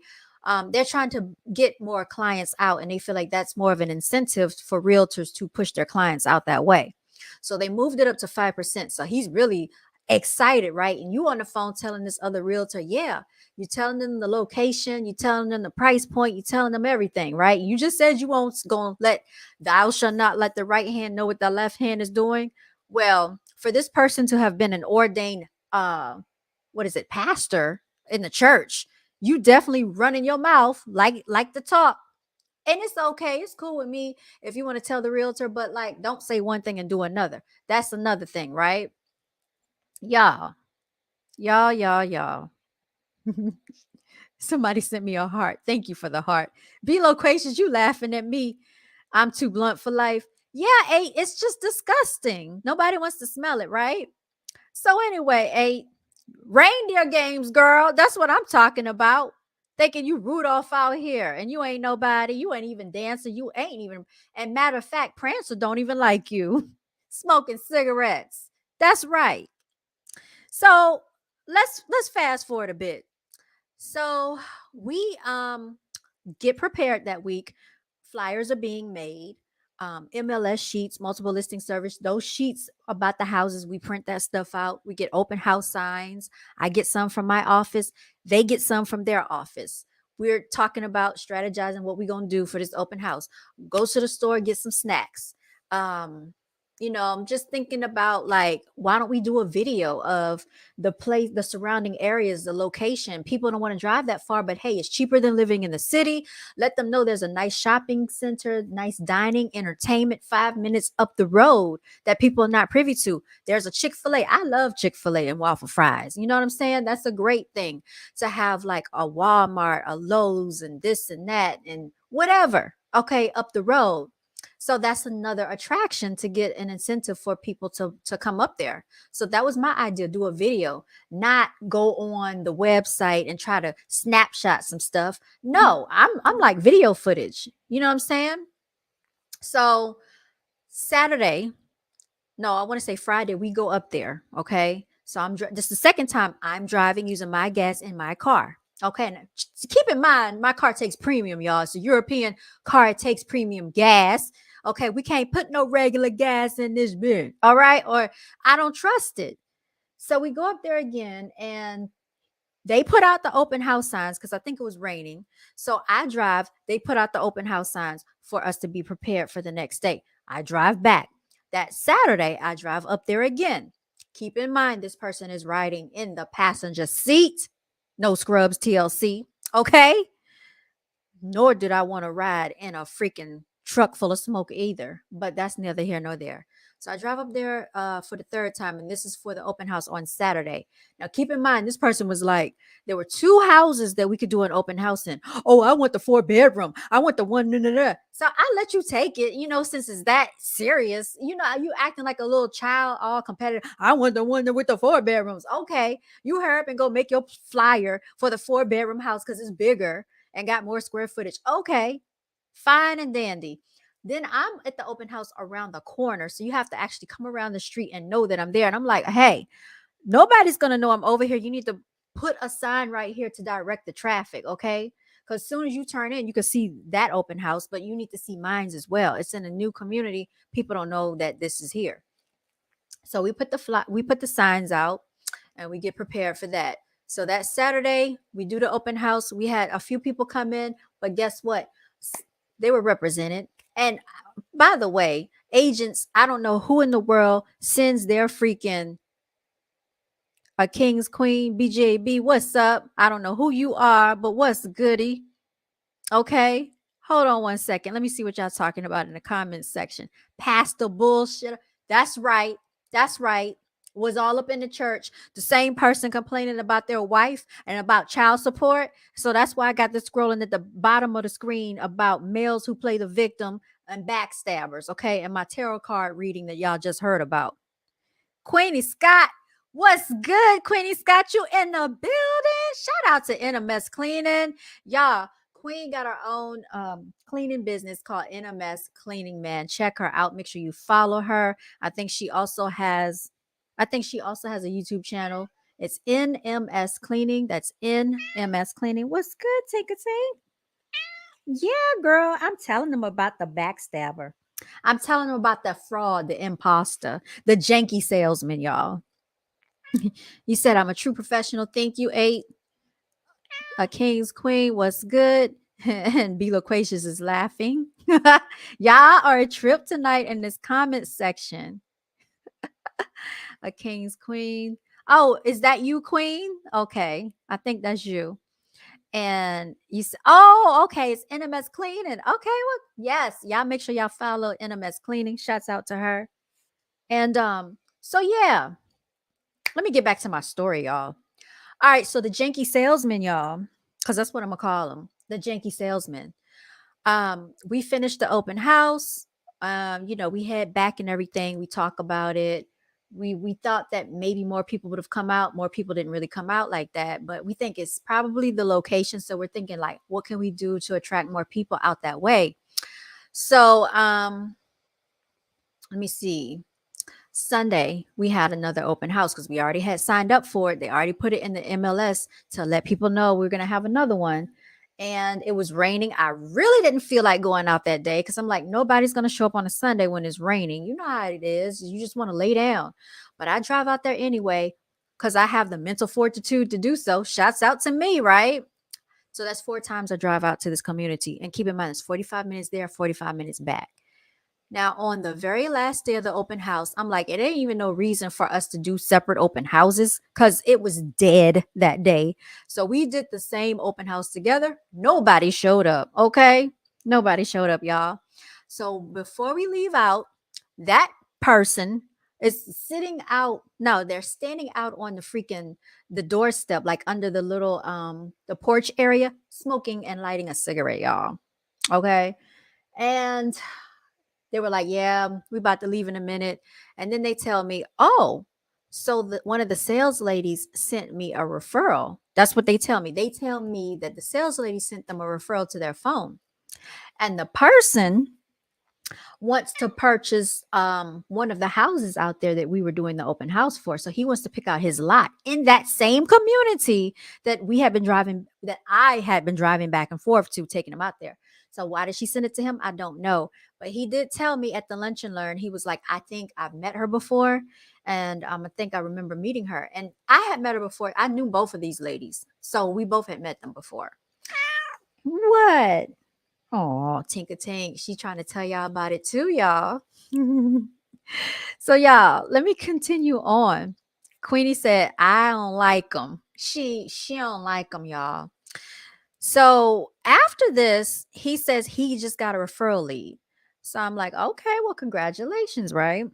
They're trying to get more clients out, and they feel like that's more of an incentive for realtors to push their clients out that way. So they moved it up to 5%. So he's really excited, right? And you on the phone telling this other realtor, yeah, you're telling them the location, you're telling them the price point, you're telling them everything, right? You just said you won't go let thou shall not let the right hand know what the left hand is doing. Well, for this person to have been an ordained what is it, pastor in the church, you definitely running your mouth like the talk. And it's okay. It's cool with me if you want to tell the realtor, but like don't say one thing and do another. That's another thing, right? Y'all, y'all. Somebody sent me a heart. Thank you for the heart. B locations, you laughing at me. I'm too blunt for life. Yeah, it's just disgusting. Nobody wants to smell it, right? So anyway, reindeer games, girl. That's what I'm talking about. Thinking you Rudolph out here and you ain't nobody. You ain't even dancing. You ain't even. And matter of fact, Prancer don't even like you. Smoking cigarettes. That's right. So let's fast forward a bit. So we get prepared that week. Flyers are being made. MLS sheets, multiple listing service. Those sheets about the houses, we print that stuff out. We get open house signs. I get some from my office. They get some from their office. We're talking about strategizing what we're gonna do for this open house. Go to the store, get some snacks. Um, I'm just thinking about like, why don't we do a video of the place, the surrounding areas, the location? People don't want to drive that far, but hey, it's cheaper than living in the city. Let them know there's a nice shopping center, nice dining, entertainment 5 minutes up the road that people are not privy to. There's a Chick-fil-A. I love Chick-fil-A and waffle fries. You know what I'm saying? That's a great thing to have, like a Walmart, a Lowe's, and this and that, and whatever. Okay, up the road. So that's another attraction to get an incentive for people to come up there. So that was my idea, do a video, not go on the website and try to snapshot some stuff. No, I'm like video footage. You know what I'm saying? So Saturday, no, I want to say Friday, we go up there. Okay. So this is the second time I'm driving using my gas in my car. Okay. Now, keep in mind, my car takes premium, y'all. It's a European car. It takes premium gas. Okay. We can't put no regular gas in this bin. All right. Or I don't trust it. So we go up there again and they put out the open house signs because I think it was raining. So I drive, they put out the open house signs for us to be prepared for the next day. I drive back. That Saturday, I drive up there again. Keep in mind, this person is riding in the passenger seat. No scrubs, TLC. Okay. Nor did I want to ride in a freaking truck full of smoke either. But that's neither here nor there. So I drive up there for the third time, and this is for the open house on Saturday. Now, keep in mind, this person was like, there were two houses that we could do an open house in. Oh, I want the 4-bedroom. I want the one. So I let you take it, since it's that serious. You acting like a little child, all competitive. I want the one with the 4 bedrooms. Okay, you hurry up and go make your flyer for the 4-bedroom house because it's bigger and got more square footage. Okay, fine and dandy. Then I'm at the open house around the corner. So you have to actually come around the street and know that I'm there. And I'm like, hey, nobody's going to know I'm over here. You need to put a sign right here to direct the traffic. Okay. Because as soon as you turn in, you can see that open house, but you need to see mines as well. It's in a new community. People don't know that this is here. So we put the signs out and we get prepared for that. So that Saturday, we do the open house. We had a few people come in, but guess what? They were represented. And by the way, agents, I don't know who in the world sends their freaking a king's queen, BJB. What's up? I don't know who you are, but what's goody? Okay. Hold on one second. Let me see what y'all talking about in the comments section. Pastor bullshit. That's right. That's right. Was all up in the church. The same person complaining about their wife and about child support. So that's why I got this scrolling at the bottom of the screen about males who play the victim and backstabbers. Okay. And my tarot card reading that y'all just heard about. Queenie Scott. What's good, Queenie Scott? You in the building? Shout out to NMS Cleaning. Y'all, Queen got her own cleaning business called NMS Cleaning Man. Check her out. Make sure you follow her. I think she also has a YouTube channel. It's NMS Cleaning. That's NMS Cleaning. What's good, Tinker Tink? Yeah, girl. I'm telling them about the backstabber. I'm telling them about the fraud, the imposter, the janky salesman, y'all. You said I'm a true professional. Thank you, eight. A king's queen. What's good? And Be Loquacious is laughing. Y'all are a trip tonight in this comment section. A king's queen. Oh, is that you, queen? Okay. I think that's you. And you said, oh, okay. It's NMS Cleaning. Okay. Well, yes. Y'all make sure y'all follow NMS Cleaning. Shouts out to her. And so yeah, let me get back to my story, y'all. All right, so the janky salesman, y'all, because that's what I'm gonna call him, the janky salesman. We finished the open house. We head back and everything. We talk about it. We thought that maybe more people would have come out. More people didn't really come out like that, but we think it's probably the location. So we're thinking like, what can we do to attract more people out that way? So let me see. Sunday, we had another open house because we already had signed up for it. They already put it in the MLS to let people know we're going to have another one. And it was raining. I really didn't feel like going out that day because I'm like, nobody's going to show up on a Sunday when it's raining. You know how it is. You just want to lay down. But I drive out there anyway because I have the mental fortitude to do so. Shouts out to me, right? So that's 4 times I drive out to this community. And keep in mind, it's 45 minutes there, 45 minutes back. Now, on the very last day of the open house, I'm like, it ain't even no reason for us to do separate open houses because it was dead that day. So we did the same open house together. Nobody showed up. Okay. Nobody showed up, y'all. So before we leave out, that person is sitting out. No, they're standing out on the doorstep, like under the little the porch area, smoking and lighting a cigarette, y'all. Okay. And they were like, yeah, we about to leave in a minute. And then they tell me, oh, so one of the sales ladies sent me a referral. That's what they tell me. They tell me that the sales lady sent them a referral to their phone. And the person wants to purchase one of the houses out there that we were doing the open house for. So he wants to pick out his lot in that same community that I had been driving back and forth to, taking him out there. So why did she send it to him? I don't know. But he did tell me at the lunch and learn, he was like, I think I've met her before. And I think I remember meeting her. And I had met her before. I knew both of these ladies. So we both had met them before. What? Oh, Tinka Tink. She trying to tell y'all about it too, y'all. So y'all, let me continue on. Queenie said, I don't like them. She don't like them, y'all. So after this, he says he just got a referral lead. So I'm like, okay, well, congratulations, right?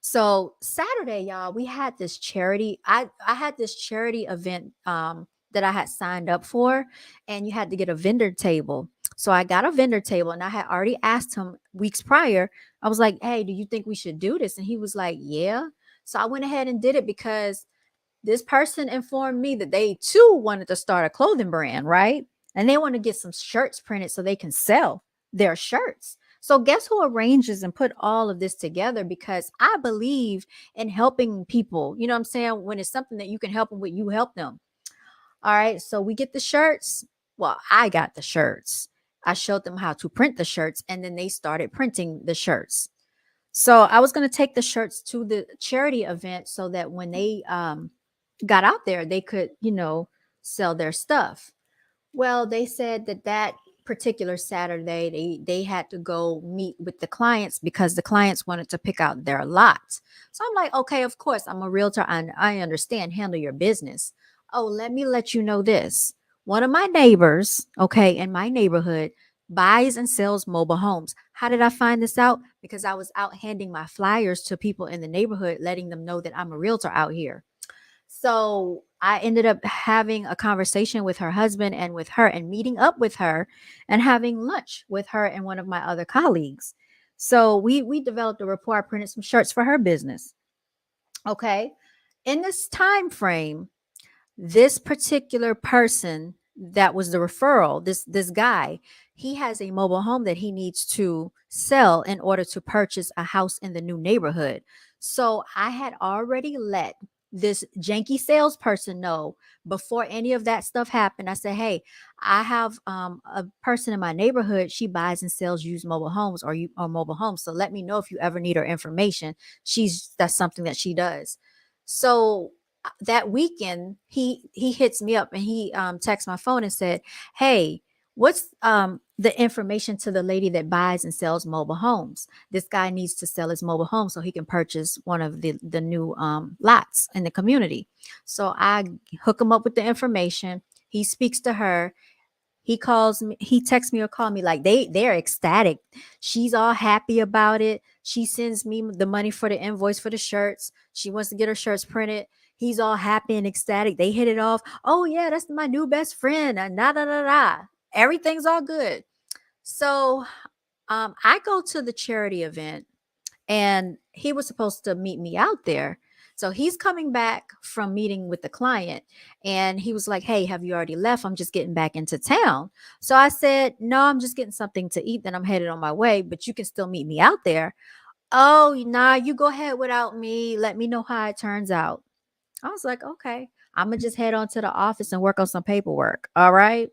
So Saturday, y'all, we had this charity. I had this charity event that I had signed up for, and you had to get a vendor table. So I got a vendor table, and I had already asked him weeks prior. I was like, hey, do you think we should do this? And he was like, yeah. So I went ahead and did it because this person informed me that they too wanted to start a clothing brand, right? And they want to get some shirts printed so they can sell their shirts. So guess who arranges and put all of this together? Because I believe in helping people. You know what I'm saying? When it's something that you can help them with, you help them. All right. So we get the shirts. Well, I got the shirts. I showed them how to print the shirts, and then they started printing the shirts. So I was going to take the shirts to the charity event so that when they got out there, they could, sell their stuff. Well, they said that particular Saturday, they had to go meet with the clients because the clients wanted to pick out their lot. So I'm like, okay, of course, I'm a realtor and I understand, handle your business. Oh, let me let you know this. One of my neighbors, okay, in my neighborhood buys and sells mobile homes. How did I find this out? Because I was out handing my flyers to people in the neighborhood, letting them know that I'm a realtor out here. So I ended up having a conversation with her husband and with her and meeting up with her and having lunch with her and one of my other colleagues. So we developed a rapport. I printed some shirts for her business. Okay. In this time frame, this particular person that was the referral, this guy, he has a mobile home that he needs to sell in order to purchase a house in the new neighborhood. So I had already let this janky salesperson know before any of that stuff happened. I said, hey, I have a person in my neighborhood. She buys and sells used mobile homes or mobile homes. So let me know if you ever need her information. That's something that she does. So that weekend he hits me up and he texts my phone and said, hey, what's the information to the lady that buys and sells mobile homes? This guy needs to sell his mobile home so he can purchase one of the new lots in the community. So I hook him up with the information. He speaks to her. He calls me, he texts me or call me, like they're ecstatic. She's all happy about it. She sends me the money for the invoice for the shirts. She wants to get her shirts printed. He's all happy and ecstatic. They hit it off. Oh yeah, that's my new best friend. Da da da da. Everything's all good. So I go to the charity event and he was supposed to meet me out there. So he's coming back from meeting with the client and he was like, hey, have you already left? I'm just getting back into town. So I said, no, I'm just getting something to eat. Then I'm headed on my way, but you can still meet me out there. Oh, nah, you go ahead without me. Let me know how it turns out. I was like, okay, I'm going to just head on to the office and work on some paperwork. All right.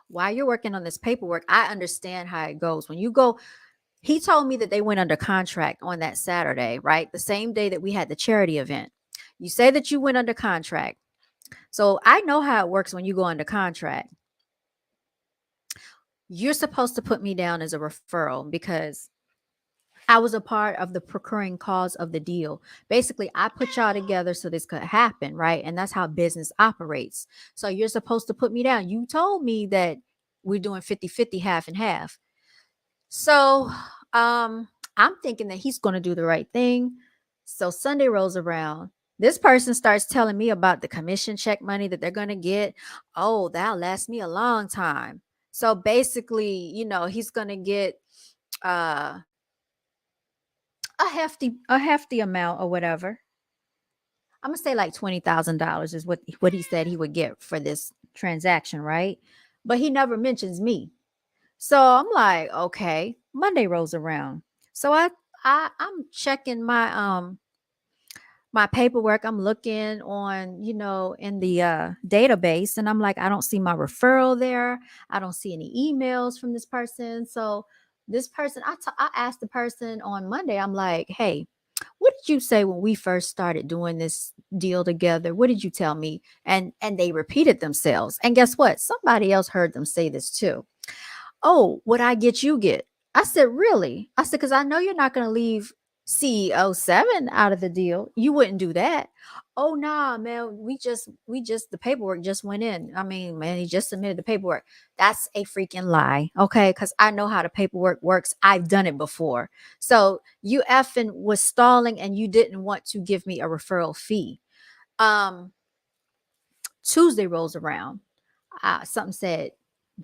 While you're working on this paperwork, I understand how it goes. When you go, he told me that they went under contract on that Saturday, right? The same day that we had the charity event. You say that you went under contract. So I know how it works when you go under contract. You're supposed to put me down as a referral because I was a part of the procuring cause of the deal. Basically, I put y'all together so this could happen, right? And that's how business operates. So you're supposed to put me down. You told me that we're doing 50-50, half and half. So I'm thinking that he's going to do the right thing. So Sunday rolls around. This person starts telling me about the commission check money that they're going to get. Oh, that'll last me a long time. So basically, he's going to get uh a hefty amount or whatever. I'm going to say like $20,000 is what he said he would get for this transaction, right? But he never mentions me. So I'm like, okay, Monday rolls around. So I'm checking my paperwork. I'm looking on, in the database and I'm like, I don't see my referral there. I don't see any emails from this person. So this person, I asked the person on Monday, I'm like, hey, what did you say when we first started doing this deal together? What did you tell me? And they repeated themselves. And guess what? Somebody else heard them say this too. Oh, what I get, you get. I said, really? I said, because I know you're not going to leave CEO 7 out of the deal. You wouldn't do that. Oh, nah, man. The paperwork just went in. I mean, man, he just submitted the paperwork. That's a freaking lie. Okay. Because I know how the paperwork works. I've done it before. So you effing was stalling and you didn't want to give me a referral fee. Um, Tuesday rolls around. Something said,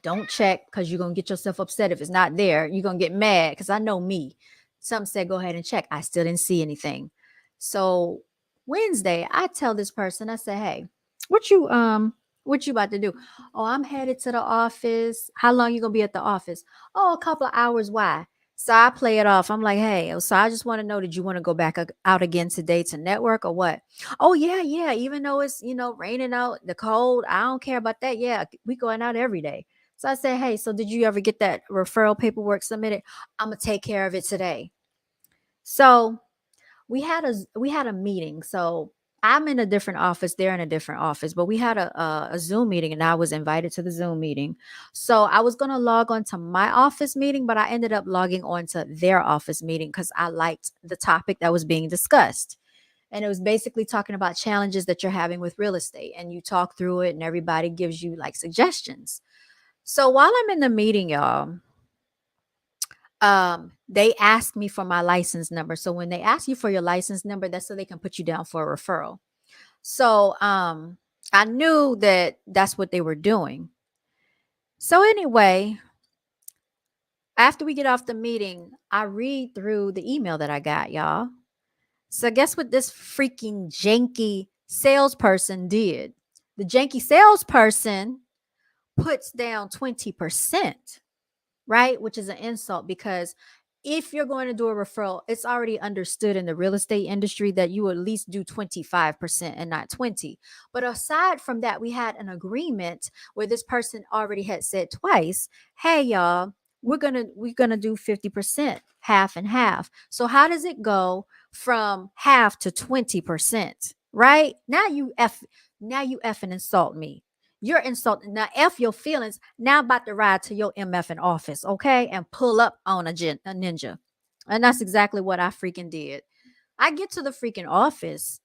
don't check because you're going to get yourself upset if it's not there. You're going to get mad because I know me. Something said, go ahead and check. I still didn't see anything. So Wednesday, I tell this person, I say, hey, what you about to do? Oh, I'm headed to the office. How long you going to be at the office? Oh, a couple of hours. Why? So I play it off. I'm like, hey, so I just want to know, did you want to go back out again today to network or what? Oh yeah, yeah. Even though it's raining out, the cold, I don't care about that. Yeah, we going out every day. So I said, hey, so did you ever get that referral paperwork submitted? I'm gonna take care of it today. So we had a meeting. So I'm in a different office, they're in a different office, but we had a Zoom meeting and I was invited to the Zoom meeting. So I was going to log on to my office meeting, but I ended up logging on to their office meeting because I liked the topic that was being discussed. And it was basically talking about challenges that you're having with real estate. And you talk through it, and everybody gives you like suggestions. So while I'm in the meeting, y'all, they ask me for my license number. So when they ask you for your license number, that's so they can put you down for a referral. So I knew that that's what they were doing. So anyway, after we get off the meeting, I read through the email that I got, y'all. So guess what this freaking janky salesperson did? The janky salesperson puts down 20%, right? Which is an insult, because if you're going to do a referral, it's already understood in the real estate industry that you at least do 25% and not 20. But aside from that, we had an agreement where this person already had said twice, "Hey y'all, we're gonna do 50%, half and half." So how does it go from half to 20%? Right? Now you effing insult me. You're insulting. Now, F your feelings. Now, I'm about to ride to your MFing office, okay? And pull up on a ninja. And that's exactly what I freaking did. I get to the freaking office.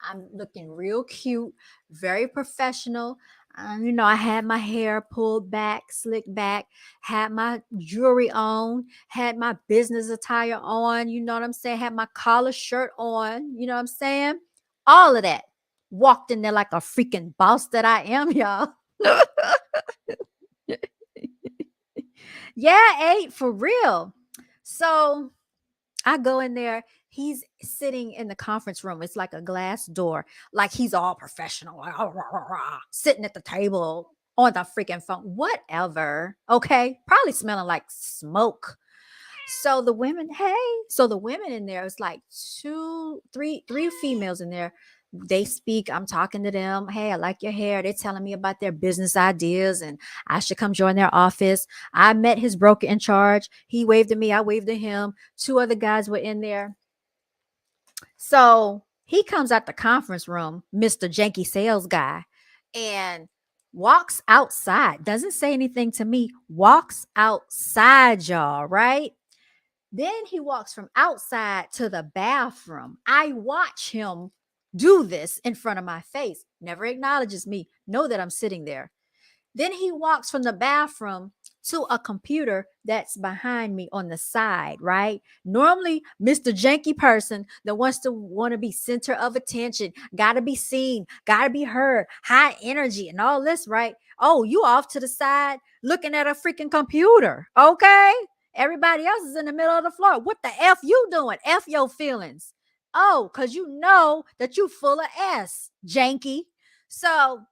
I'm looking real cute, very professional. I had my hair pulled back, slicked back, had my jewelry on, had my business attire on. You know what I'm saying? Had my collar shirt on. You know what I'm saying? All of that. Walked in there like a freaking boss that I am, y'all. Yeah, eight for real. So I go in there. He's sitting in the conference room. It's like a glass door, like he's all professional, like, "Oh, rah, rah, rah," sitting at the table on the freaking phone, whatever. Okay, probably smelling like smoke. So the women, hey, so the women in there, it's like three females in there. They speak. I'm talking to them. Hey, I like your hair. They're telling me about their business ideas and I should come join their office. I met his broker in charge. He waved at me. I waved at him. Two other guys were in there. So he comes out the conference room, Mr. Janky Sales Guy, and walks outside. Doesn't say anything to me. Walks outside, y'all, right? Then he walks from outside to the bathroom. I watch him do this in front of my face. Never acknowledges me. Know that I'm sitting there. Then he walks from the bathroom to a computer that's behind me on the side, right? Normally, Mr. Janky person that wants to be center of attention, gotta be seen, gotta be heard, high energy, and all this, right? Oh, you off to the side looking at a freaking computer, okay? Everybody else is in the middle of the floor. What the F you doing? F your feelings. Oh, because you know that you full of S, Janky. So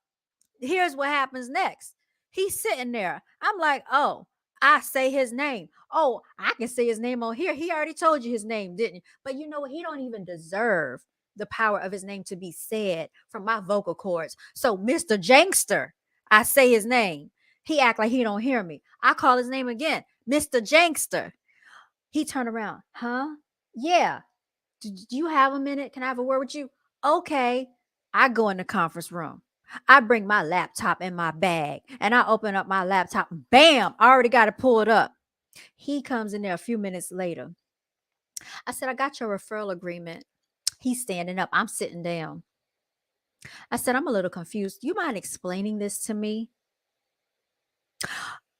here's what happens next. He's sitting there. I'm like, oh, I say his name. Oh, I can say his name on here. He already told you his name, didn't you? But you know what? He don't even deserve the power of his name to be said from my vocal cords. So Mr. Jankster, I say his name. He act like he don't hear me. I call his name again, Mr. Jankster. He turned around. Huh? Yeah. Do you have a minute? Can I have a word with you? Okay. I go in the conference room. I bring my laptop in my bag and I open up my laptop. Bam! I already got it pulled up. He comes in there a few minutes later. I said, I got your referral agreement. He's standing up. I'm sitting down. I said, I'm a little confused. You mind explaining this to me?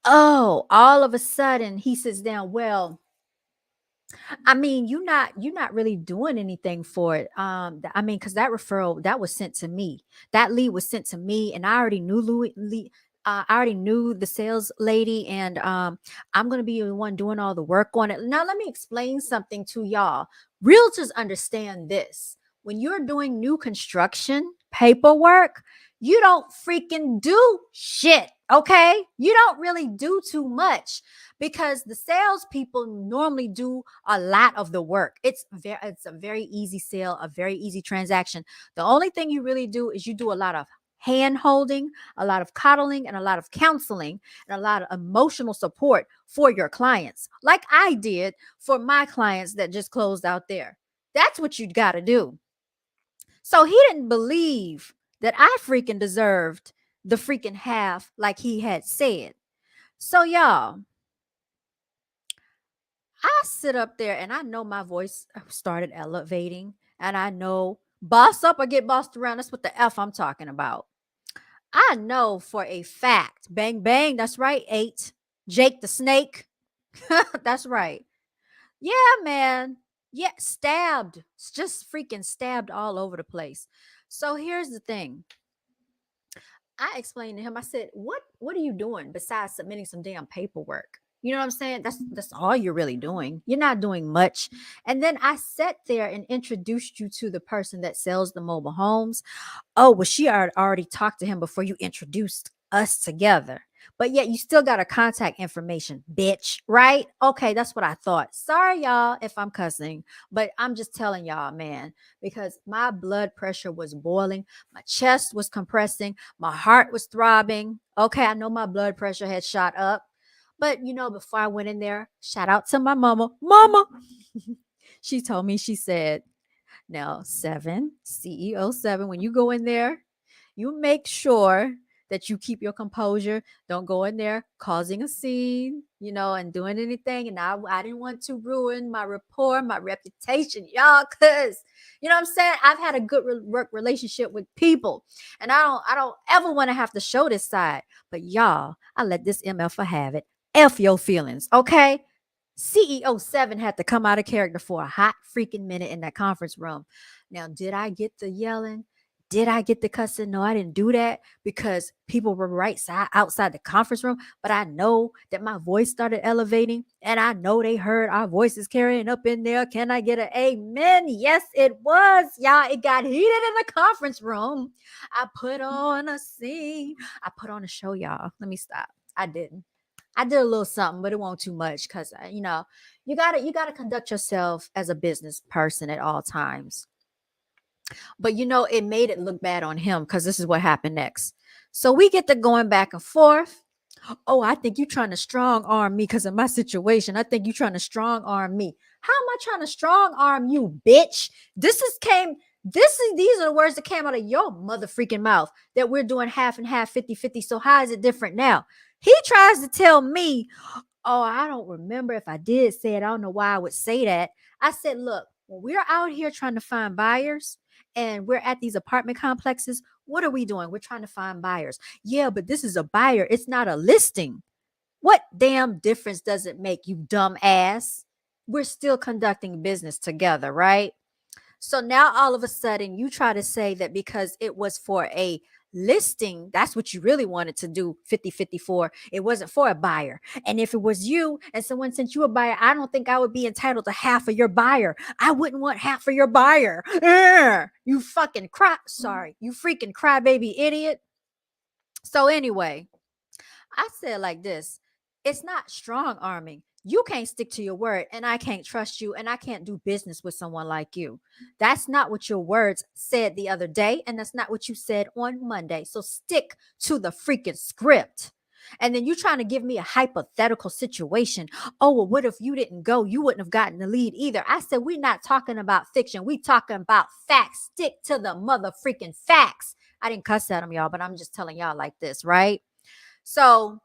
Oh, all of a sudden he sits down. Well, I mean, you're not really doing anything for it. I mean, because that referral that was sent to me. That lead was sent to me, and I already knew I already knew the sales lady, and I'm gonna be the one doing all the work on it. Now, let me explain something to y'all. Realtors understand this. When you're doing new construction paperwork, you don't freaking do shit. Okay, you don't really do too much because the salespeople normally do a lot of the work. It's a very easy sale, a very easy transaction. The only thing you really do is you do a lot of hand holding, a lot of coddling, and a lot of counseling, and a lot of emotional support for your clients, like I did for my clients that just closed out there. That's what you got to do. So he didn't believe that I freaking deserved the freaking half like he had said. So, y'all, I sit up there and I know my voice started elevating. And I know boss up or get bossed around. That's what the F I'm talking about. I know for a fact. Bang, bang. That's right. 8. Jake the snake. That's right. Yeah, man. Yeah, stabbed. It's just freaking stabbed all over the place. So here's the thing. I explained to him, I said, what are you doing besides submitting some damn paperwork? You know what I'm saying? That's all you're really doing. You're not doing much. And then I sat there and introduced you to the person that sells the mobile homes. Oh, well, she already talked to him before you introduced us together. But yet you still got her contact information, bitch, right? Okay, that's what I thought. Sorry, y'all, if I'm cussing, but I'm just telling y'all, man, because my blood pressure was boiling, my chest was compressing, my heart was throbbing. Okay, I know my blood pressure had shot up. But before I went in there, shout out to my mama. Mama, she told me, she said, now, 7, CEO 7, when you go in there, you make sure that you keep your composure. Don't go in there causing a scene, and doing anything. And I didn't want to ruin my rapport, my reputation, y'all, because, you know what I'm saying? I've had a good work relationship with people, and I don't ever want to have to show this side. But y'all, I let this MF have it. F your feelings, okay? CEO 7 had to come out of character for a hot freaking minute in that conference room. Now, did I get the yelling? Did I get the cussing? No, I didn't do that because people were outside the conference room. But I know that my voice started elevating, and I know they heard our voices carrying up in there. Can I get an amen? Yes, it was. Y'all, it got heated in the conference room. I put on a scene. I put on a show, y'all. Let me stop. I didn't. I did a little something, but it won't too much because you gotta conduct yourself as a business person at all times. But it made it look bad on him because this is what happened next. So we get to going back and forth. Oh, I think you're trying to strong arm me because of my situation. I think you're trying to strong arm me. How am I trying to strong arm you, bitch? These are the words that came out of your mother freaking mouth that we're doing half and half, 50-50. So how is it different now? He tries to tell me, oh, I don't remember if I did say it. I don't know why I would say that. I said, look, when we're out here trying to find buyers and we're at these apartment complexes, what are we doing? We're trying to find buyers. Yeah, but this is a buyer. It's not a listing. What damn difference does it make, you dumb ass? We're still conducting business together, right? So now all of a sudden you try to say that because it was for a listing, that's what you really wanted to do 50-54. It wasn't for a buyer. And if it was you and someone sent you a buyer, I don't think I would be entitled to half of your buyer. I wouldn't want half of your buyer. You fucking you freaking crybaby idiot. So anyway, I said like this, it's not strong arming. You can't stick to your word, and I can't trust you, and I can't do business with someone like you. That's not what your words said the other day, and that's not what you said on Monday. So stick to the freaking script. And then you're trying to give me a hypothetical situation. Oh, well, what if you didn't go? You wouldn't have gotten the lead either. I said, we're not talking about fiction. We talking about facts. Stick to the mother freaking facts. I didn't cuss at them, y'all, but I'm just telling y'all like this, right? So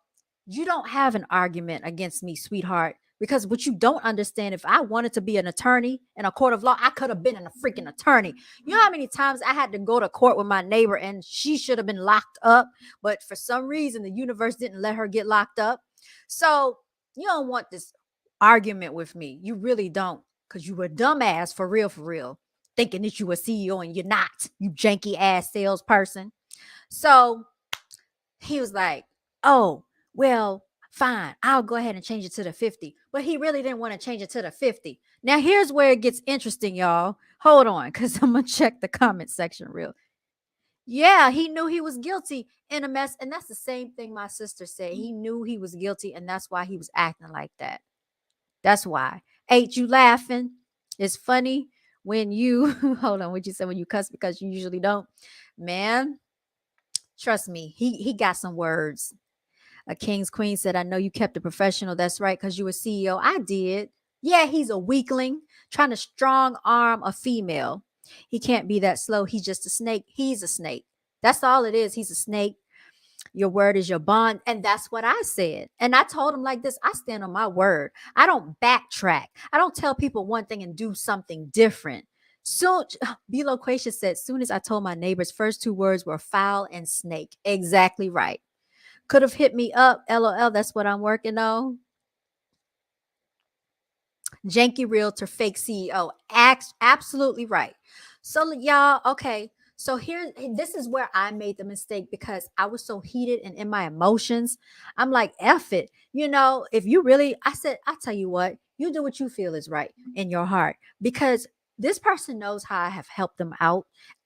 you don't have an argument against me, sweetheart, because what you don't understand, if I wanted to be an attorney in a court of law, I could have been a freaking attorney. You know how many times I had to go to court with my neighbor and she should have been locked up, but for some reason the universe didn't let her get locked up. So you don't want this argument with me. You really don't, because you were a dumbass for real, thinking that you were CEO and you're not, you janky ass salesperson. So he was like, oh, well, fine. I'll go ahead and change it to the 50. But he really didn't want to change it to the 50. Now, here's where it gets interesting, y'all. Hold on, because I'm going to check the comment section real. Yeah, he knew he was guilty in a mess. And that's the same thing my sister said. He knew he was guilty, and that's why he was acting like that. That's why. Ain't you laughing? It's funny when you, hold on, what you said when you cuss because you usually don't. Man, trust me, he got some words. A King's Queen said, I know you kept it professional. That's right, because you were CEO. I did. Yeah, he's a weakling trying to strong arm a female. He can't be that slow. He's just a snake. He's a snake. That's all it is. He's a snake. Your word is your bond. And that's what I said. And I told him like this, I stand on my word. I don't backtrack. I don't tell people one thing and do something different. Soon, B Loquation said, soon as I told my neighbors, first two words were foul and snake. Exactly right. Could have hit me up. LOL. That's what I'm working on. Janky Realtor, fake CEO. Absolutely right. So, y'all, okay. So this is where I made the mistake because I was so heated and in my emotions. I'm like, F it. If you really, I said, I tell you what, you do what you feel is right in your heart because this person knows how I have helped them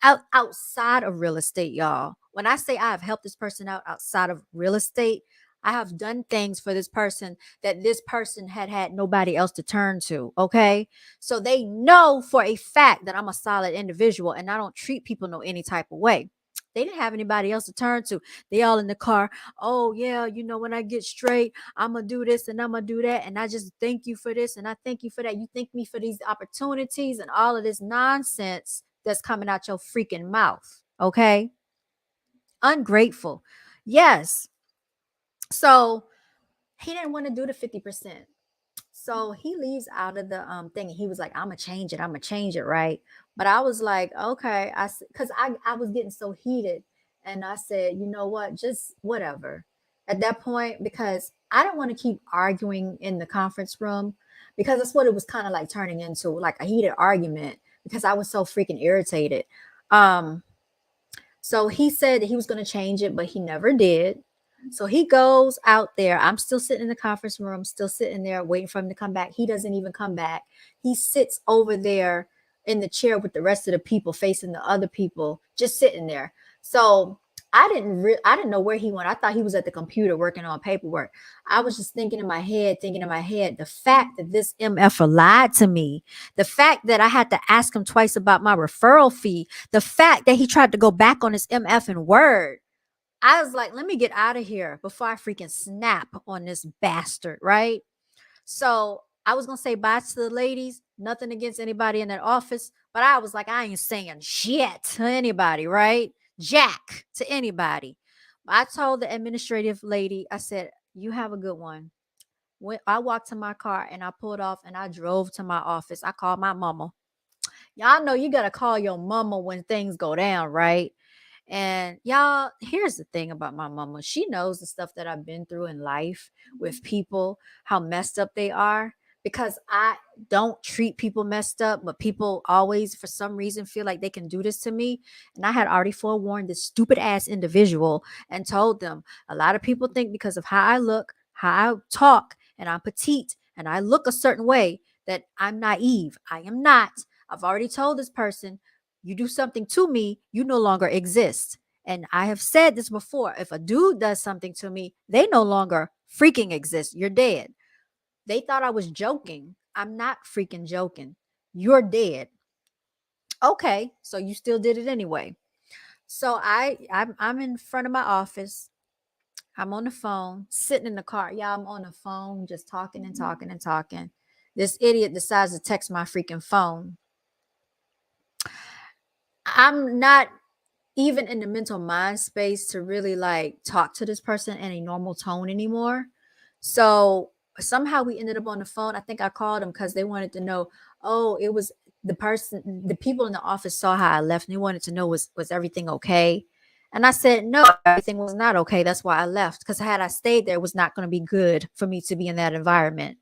outside of real estate, y'all. When I say I have helped this person out outside of real estate, I have done things for this person that this person had nobody else to turn to. Okay. So they know for a fact that I'm a solid individual and I don't treat people no any type of way. They didn't have anybody else to turn to. They all in the car. Oh, yeah. When I get straight, I'm going to do this and I'm going to do that. And I just thank you for this. And I thank you for that. You thank me for these opportunities and all of this nonsense that's coming out your freaking mouth. Okay. Ungrateful. Yes. So he didn't want to do the 50%. So he leaves out of the thing. He was like, I'm gonna change it. I'm gonna change it, right? But I was like, okay, because I was getting so heated, and I said, you know what, just whatever. At that point, because I didn't want to keep arguing in the conference room, because that's what it was kind of like turning into, like a heated argument, because I was so freaking irritated. Um, so he said that he was going to change it, but he never did. So he goes out there. I'm still sitting in the conference room, still sitting there waiting for him to come back. He doesn't even come back. He sits over there in the chair with the rest of the people facing the other people, just sitting there. So I didn't know where he went. I thought he was at the computer working on paperwork. I was just thinking in my head, the fact that this MF lied to me, the fact that I had to ask him twice about my referral fee, the fact that he tried to go back on his MF and word. I was like, let me get out of here before I freaking snap on this bastard, right? So I was gonna say bye to the ladies, nothing against anybody in that office, but I was like, I ain't saying shit to anybody, right? Jack to anybody. I told the administrative lady, I said, you have a good one. When I walked to my car and I pulled off and I drove to my office, I called my mama. Y'all know you gotta call your mama when things go down, right? And y'all, here's the thing about my mama. She knows the stuff that I've been through in life with people, how messed up they are. Because I don't treat people messed up, but people always, for some reason, feel like they can do this to me. And I had already forewarned this stupid ass individual and told them a lot of people think because of how I look, how I talk, and I'm petite, and I look a certain way that I'm naive. I am not. I've already told this person, you do something to me, you no longer exist. And I have said this before. If a dude does something to me, they no longer freaking exist. You're dead. They thought I was joking. I'm not freaking joking. You're dead. Okay, so you still did it anyway. So I'm in front of my office. I'm on the phone, sitting in the car. Yeah, I'm on the phone, just talking and talking and talking. This idiot decides to text my freaking phone. I'm not even in the mental mind space to really like talk to this person in a normal tone anymore. So somehow we ended up on the phone. I think I called them because they wanted to know, oh, it was the people in the office saw how I left and they wanted to know was everything okay? And I said, no, everything was not okay. That's why I left. Because had I stayed there, it was not going to be good for me to be in that environment.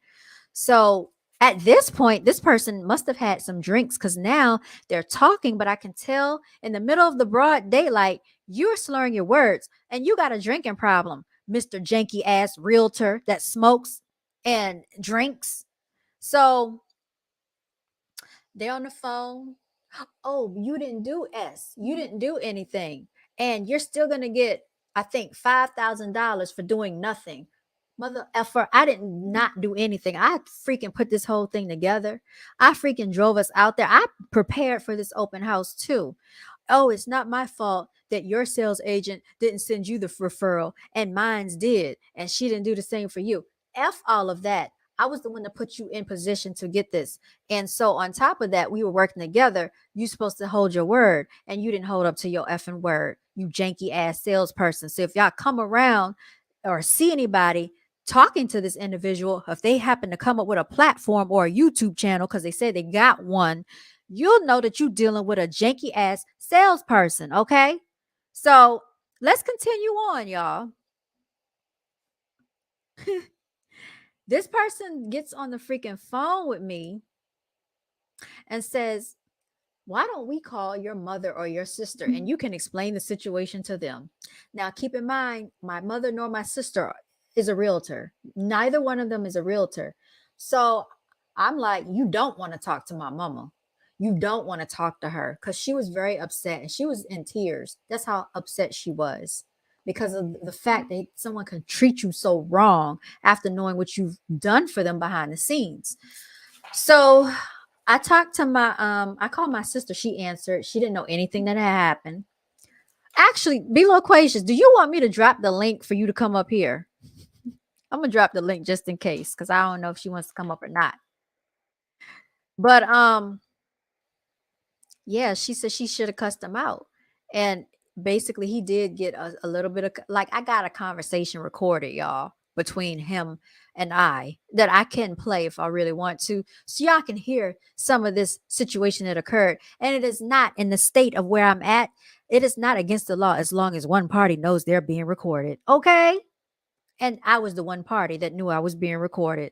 So at this point, this person must have had some drinks because now they're talking, but I can tell in the middle of the broad daylight, you're slurring your words and you got a drinking problem, Mr. Janky ass realtor that smokes and drinks. So they're on the phone. Oh, you didn't do S. You didn't do anything. And you're still going to get, I think, $5,000 for doing nothing. Mother effer, I did not do anything. I freaking put this whole thing together. I freaking drove us out there. I prepared for this open house too. Oh, it's not my fault that your sales agent didn't send you the referral and mine's did. And she didn't do the same for you. F all of that. I was the one that put you in position to get this. And so on top of that, we were working together. You're supposed to hold your word and you didn't hold up to your effing word, you janky ass salesperson. So if y'all come around or see anybody talking to this individual, if they happen to come up with a platform or a YouTube channel, because they say they got one, you'll know that you're dealing with a janky ass salesperson. Okay. So let's continue on, y'all. This person gets on the freaking phone with me and says, why don't we call your mother or your sister and you can explain the situation to them? Now, keep in mind, my mother nor my sister is a realtor. Neither one of them is a realtor. So I'm like, you don't want to talk to my mama. You don't want to talk to her because she was very upset and she was in tears. That's how upset she was because of the fact that someone can treat you so wrong after knowing what you've done for them behind the scenes. So I talked to my I called my sister. She answered. She didn't know anything that had happened. Actually, be loquacious. Do you want me to drop the link for you to come up here? I'm gonna drop the link just in case, because I don't know if she wants to come up or not. But yeah, she said she should have cussed him out. And basically he did get a little bit of like I got a conversation recorded, y'all, between him and I that I can play if I really want to. So y'all can hear some of this situation that occurred. And it is not in the state of where I'm at. It is not against the law as long as one party knows they're being recorded. Okay. And I was the one party that knew I was being recorded.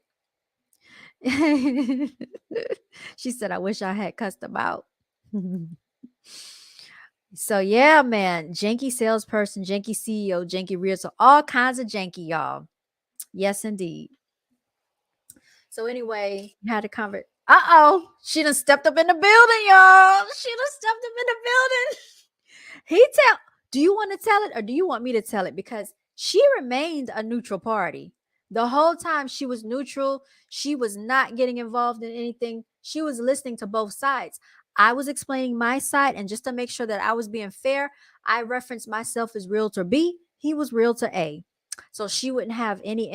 She said, I wish I had cussed him out. So yeah, man, janky salesperson, janky CEO, janky realtor, all kinds of janky, y'all. Yes, indeed. So anyway, had a convert. She done stepped up in the building, y'all. She done stepped up in the building. He tell. Do you want to tell it or do you want me to tell it? Because she remained a neutral party the whole time. She was neutral. She was not getting involved in anything. She was listening to both sides. I was explaining my side, and just to make sure that I was being fair, I referenced myself as Realtor B. He was Realtor A. So she wouldn't have any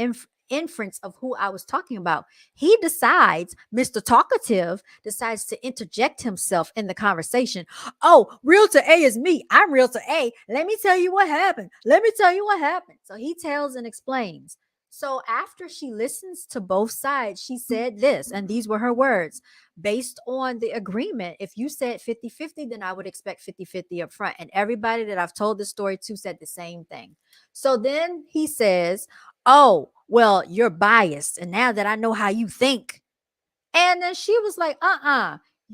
inference of who I was talking about. He decides, Mr. Talkative decides to interject himself in the conversation. Oh, Realtor A is me. I'm Realtor A. Let me tell you what happened. Let me tell you what happened. So he tells and explains. So after she listens to both sides, she said this, and these were her words. Based on the agreement, if you said 50-50, then I would expect 50-50 up front. And everybody that I've told this story to said the same thing. So then he says, oh, well, you're biased. And now that I know how you think. And then she was like,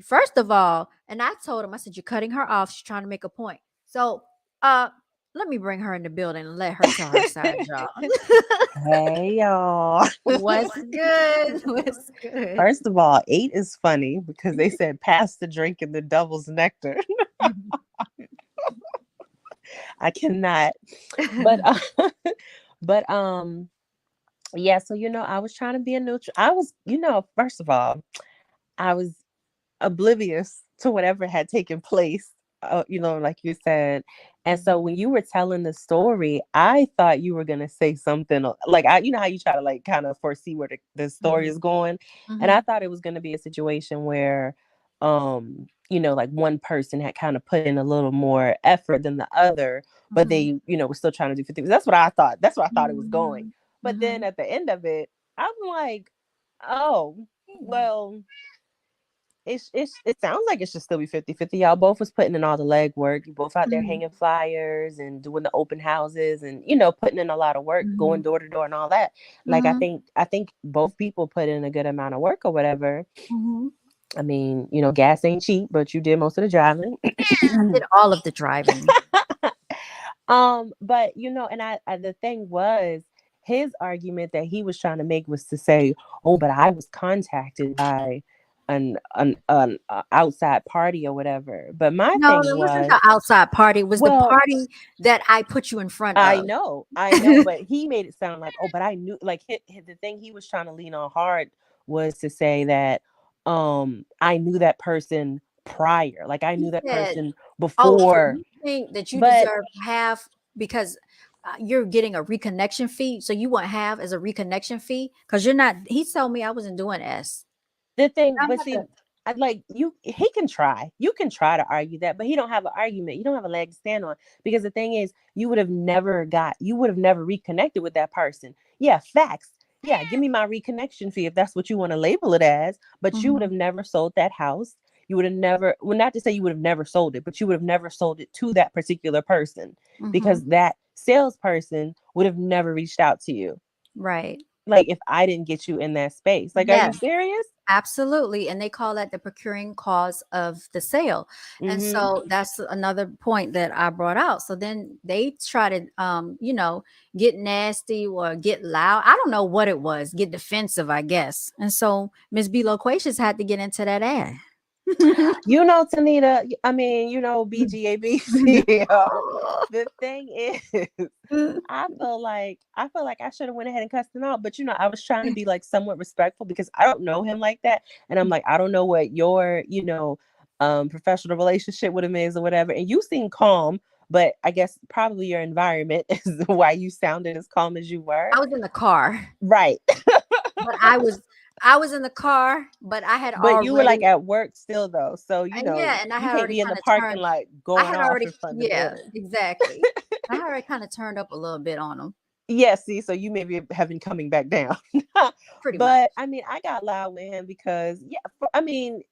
first of all, and I told him, I said, you're cutting her off. She's trying to make a point. So let me bring her in the building and let her tell her side, y'all. Hey, y'all. What's good? What's good? First of all, 8 is funny because they said pass the drink and the devil's nectar. I cannot. But but yeah, so I was trying to be a neutral. I was, first of all, I was oblivious to whatever had taken place, like you said. And so when you were telling the story, I thought you were going to say something like, how you try to like kind of foresee where the story is going. And I thought it was going to be a situation where, like one person had kind of put in a little more effort than the other, but they, were still trying to do 50. That's what I thought. That's what I thought it was going. But then at the end of it, I'm like, oh, well, it sounds like it should still be 50-50. Y'all both was putting in all the legwork. You both out there hanging flyers and doing the open houses and putting in a lot of work, going door to door and all that. Like I think both people put in a good amount of work or whatever. I mean, gas ain't cheap, but you did most of the driving. I did all of the driving. But and I the thing was, his argument that he was trying to make was to say, oh, but I was contacted by an outside party or whatever. But my No, thing it wasn't was, the outside party. It was the well, party that I put you in front I of. know, but he made it sound like, oh, but I knew, like the thing he was trying to lean on hard was to say that I knew that person prior, like I He knew that said, person oh, so before. you think that you But deserve half because you're getting a reconnection fee? So you want half as a reconnection fee? Because you're not, he told me I wasn't doing S. the thing, I'm but not see, the- I like he can try. You can try to argue that, but he don't have an argument. You don't have a leg to stand on, because the thing is, you would have never reconnected with that person. Yeah, facts. Yeah, give me my reconnection fee if that's what you want to label it as. But you would have Mhm. never sold that house. you would have never, well, not to say you would have never sold it, but you would have never sold it to that particular person Mm-hmm. because that salesperson would have never reached out to you. Right. Like if I didn't get you in that space. Like, are you Yes. serious? Absolutely. And they call that the procuring cause of the sale. And Mm-hmm. so that's another point that I brought out. So then they try to, get nasty or get loud. I don't know what it was, get defensive, I guess. And so Miss B Loquacious had to get into that ad. You know, Tanita, I mean, you know, BGAB CEO. The thing is, I feel like I should have went ahead and cussed him out, but you know, I was trying to be like somewhat respectful because I don't know him like that, and I'm like, I don't know what your, professional relationship with him is or whatever, and you seem calm, but I guess probably your environment is why you sounded as calm as you were. I was in the car, Right. but I was in the car, but I had But you were already, like at work still though. So, yeah, and I you had can't already be in the kind of parking turned. lot I going had off already, in front of the yeah, building. exactly. I had already kind of turned up a little bit on them, Yeah, see, so you maybe have been coming back down. pretty much. But I mean, I got loud with him because, yeah, I mean,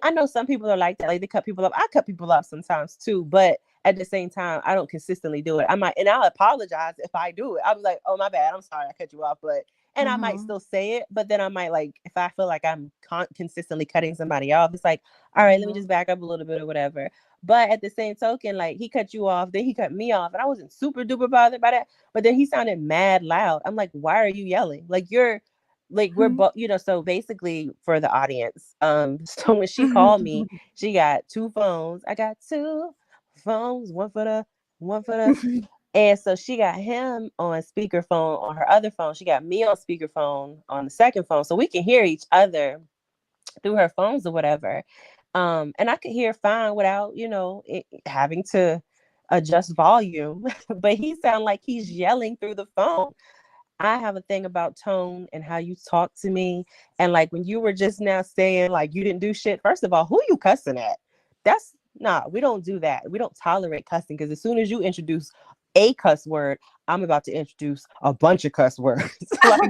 I know some people are like that, like they cut people off. I cut people off sometimes too, but at the same time, I don't consistently do it. I might, and I'll apologize if I do it. I'll be like, "Oh, my bad. I'm sorry, I cut you off," but and I might Mhm. still say it, but then I might like if I feel like I'm consistently cutting somebody off, it's like, all right, let me Mhm. just back up a little bit or whatever. But at the same token, like he cut you off, then he cut me off, and I wasn't super duper bothered by that. But then he sounded mad loud. I'm like, why are you yelling? Like you're like we're both, so basically for the audience, so when she called me, she got two phones. I got two phones, one for the and so she got him on speakerphone on her other phone. She got me on speakerphone on the second phone. So we can hear each other through her phones or whatever. And I could hear fine without, having to adjust volume. But he sounded like he's yelling through the phone. I have a thing about tone and how you talk to me. And like when you were just now saying like you didn't do shit, first of all, who you cussing at? That's nah, we don't do that. We don't tolerate cussing because as soon as you introduce a cuss word, I'm about to introduce a bunch of cuss words. Like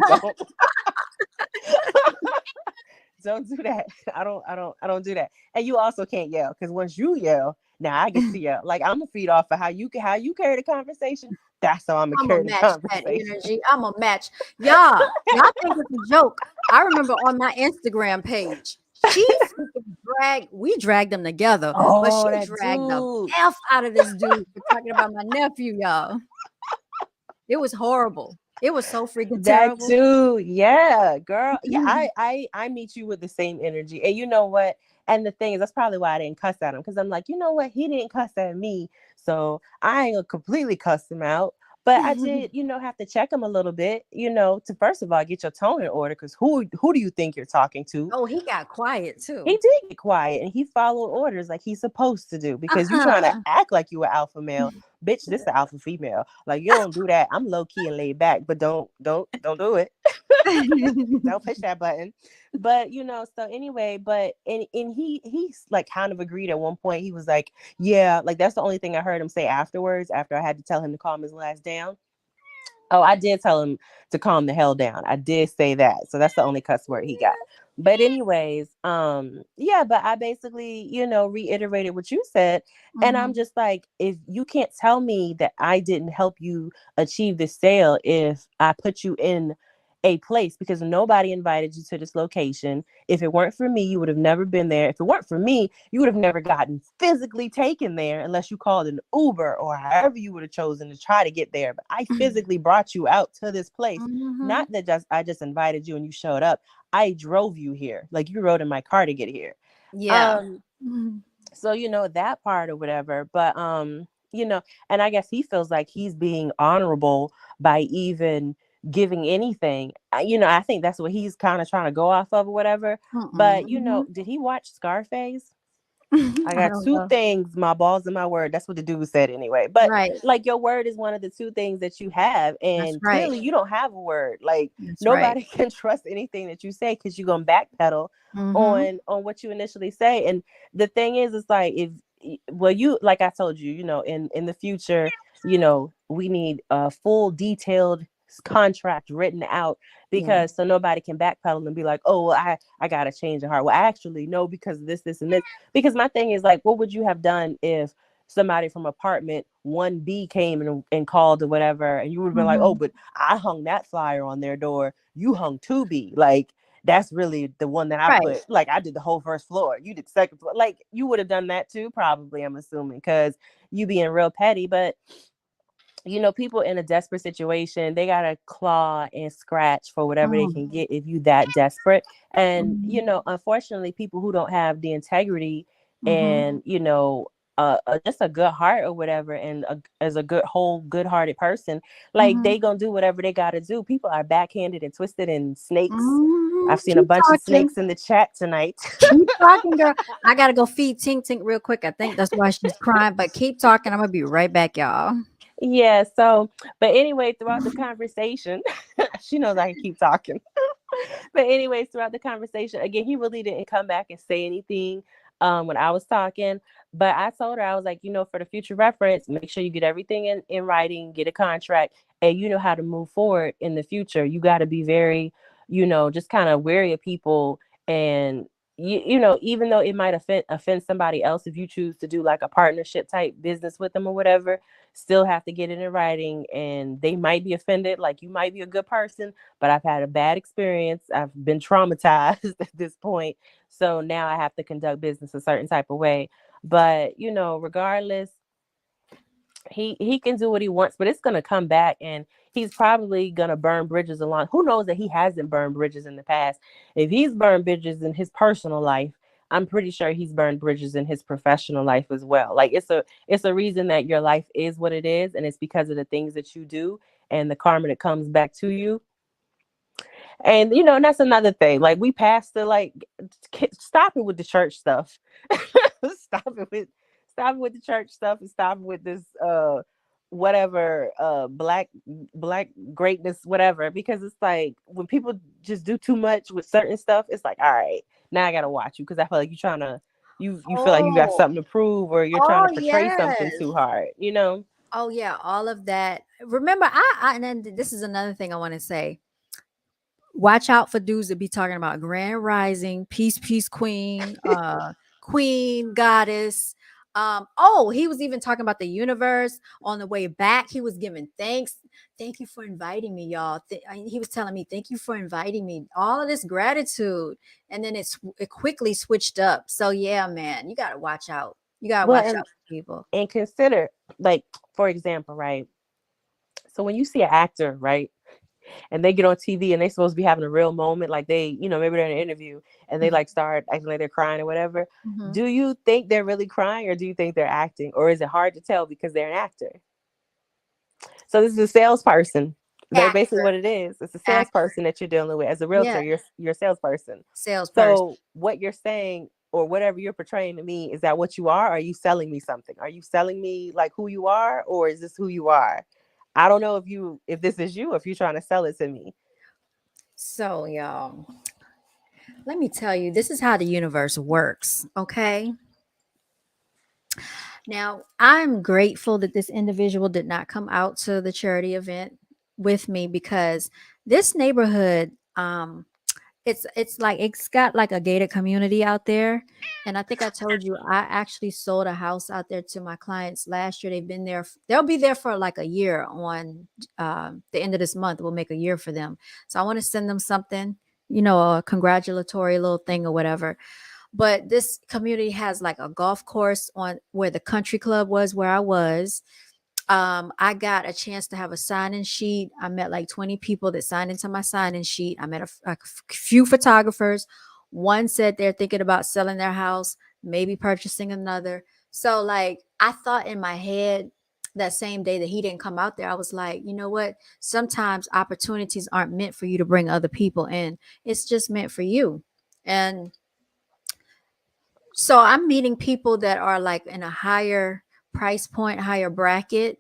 don't do that. I don't do that. And you also can't yell because once you yell, now I get to yell. Like I'm gonna feed off of how you carry the conversation. That's how I'm gonna Imma carry the match that conversation. energy. Imma match. Y'all think it's a joke. I remember on my Instagram page, she freaking we dragged them together, but she Oh, that dragged the dude. F out of this dude for talking about my nephew, y'all. It was horrible. It was so freaking That terrible. too. Yeah, girl. Yeah, I meet you with the same energy. And you know what? And the thing is, that's probably why I didn't cuss at him. Because I'm like, you know what? He didn't cuss at me. So I ain't gonna completely cuss him out. But I did, have to check him a little bit, to first of all get your tone in order. Because who do you think you're talking to? Oh, he got quiet He too. did get quiet and he followed orders like he's supposed to do because you trying to Uh-huh. act like you an alpha male. Bitch, this the alpha female. Like you don't do that. I'm low key and laid back, but don't do it. Don't push that button. But so anyway, but and he's like kind of agreed at one point. He was like, yeah, like that's the only thing I heard him say afterwards, after I had to tell him to calm his last down. Oh, I did tell him to calm the hell down. I did say that. So that's the only cuss word he got. But anyways, yeah, but I basically, reiterated what you said. And I'm Mhm. just like, if you can't tell me that I didn't help you achieve this sale if I put you in a place because nobody invited you to this location. If it weren't for me, you would have never been there. If it weren't for me, you would have never gotten physically taken there unless you called an Uber or however you would have chosen to try to get there. But I physically brought you out to this place. Mhm. Not that just I just invited you and you showed up. I drove you here. Like you rode in my car to get here. Yeah. Um, Mhm. so that part or whatever. But and I guess he feels like he's being honorable by even giving anything. I think that's what he's kind of trying to go off of or whatever. Mm-mm. But Mhm. did he watch Scarface? I I got don't two know. things, my balls and my word. That's what the dude said anyway. But Right. like your word is one of the two things that you have. That's And right. clearly you don't have a word. Like That's right. nobody can trust anything that you say because you're gonna backpedal Mhm. on what you initially say. And the thing is, it's like if well, you like I told you, in the future, we need full detailed contract written out, Yeah. because so nobody can backpedal and be like, oh, well, I got to change the heart. Well, actually, no, because of this, and this. Because my thing is like, what would you have done if somebody from apartment 1B came and called or whatever, and you would have been like, oh, Mhm. but I hung that flyer on their door. You hung 2B. Like, that's really the one that I Right. put. Like, I did the whole first floor. You did the second floor. Like, you would have done that too, probably, I'm assuming, because you being real petty. But people in a desperate situation, they gotta claw and scratch for whatever they Mhm. can get if you that desperate. And Mhm. unfortunately, people who don't have the integrity Mhm. and just a good heart or whatever, and as a good whole good-hearted person, like Mhm. they gonna do whatever they gotta do. People are backhanded and twisted and snakes. Mhm. I've seen a Keep bunch of talking. snakes in the chat tonight. Keep talking, girl. I gotta go feed Tink Tink real quick. I think that's why she's crying. But keep talking. I'm gonna be right back, y'all. Yeah, so but anyway, throughout the conversation, she knows I can keep talking. But anyways, throughout the conversation, again, he really didn't come back and say anything when I was talking. But I told her, I was like, for the future reference, make sure you get everything in writing, get a contract, and you know how to move forward in the future. You got to be very, just kind of wary of people. And even though it might offend somebody else, if you choose to do like a partnership type business with them or whatever, still have to get it in writing. And they might be offended, like you might be a good person, but I've had a bad experience. I've been traumatized at this point. So now I have to conduct business a certain type of way. But, regardless, he can do what he wants, but it's gonna come back, and he's probably gonna burn bridges along. Who knows that he hasn't burned bridges in the past? If he's burned bridges in his personal life, I'm pretty sure he's burned bridges in his professional life as well. Like it's a reason that your life is what it is, and it's because of the things that you do and the karma that comes back to you. And and that's another thing. Like we passed the like stop it with the church stuff. stop it with stop it with the church stuff and stop it with this whatever black greatness whatever, because it's like when people just do too much with certain stuff, it's like, all right, now I gotta watch you because I feel like you're trying to you feel like you got Oh, something to prove, or you're trying oh to portray something yes. too hard. Oh yeah, all of that. Remember, and then this is another thing I want to say. Watch out for dudes that be talking about grand rising, peace, peace, queen, queen, goddess. Oh, he was even talking about the universe on the way back. He was giving thanks. Thank you for inviting me, y'all. He was telling me, thank you for inviting me. All of this gratitude. And then it quickly switched up. So yeah, man, you gotta watch out. You gotta Well, watch and out for people. consider, like, for example, right? So when you see an actor, right, and they get on TV and they supposed to be having a real moment, like they, maybe they're in an interview and they like start acting like they're crying or whatever. Mhm. Do you think they're really crying, or do you think they're acting, or is it hard to tell because they're an actor? So this is a salesperson. They're basically Actor, what it is. It's a actor. salesperson that you're dealing with as a Yeah, realtor. You're a salesperson. salesperson. So what you're saying or whatever you're portraying to me, is that what you are? Are you selling me something? Are you selling me like who you are, or is this who you are? I don't know if this is you, if you're trying to sell it to me. So, y'all, let me tell you, this is how the universe works. Okay. Now, I'm grateful that this individual did not come out to the charity event with me because this neighborhood, it's like it's got like a gated community out there. And I think I told you I actually sold a house out there to my clients last year. They've been there, they'll be there for like a year on the end of this month. We'll make a year for them. So I want to send them something, a congratulatory little thing or whatever. But this community has like a golf course on where the country club was, where I was. I got a chance to have a sign-in sheet. I met like 20 people that signed into my sign-in sheet. I met a few photographers. One said they're thinking about selling their house, maybe purchasing another. So like I thought in my head that same day that he didn't come out there, I was like, you know what? Sometimes opportunities aren't meant for you to bring other people in. It's just meant for you. And so I'm meeting people that are like in a higher price point, higher bracket.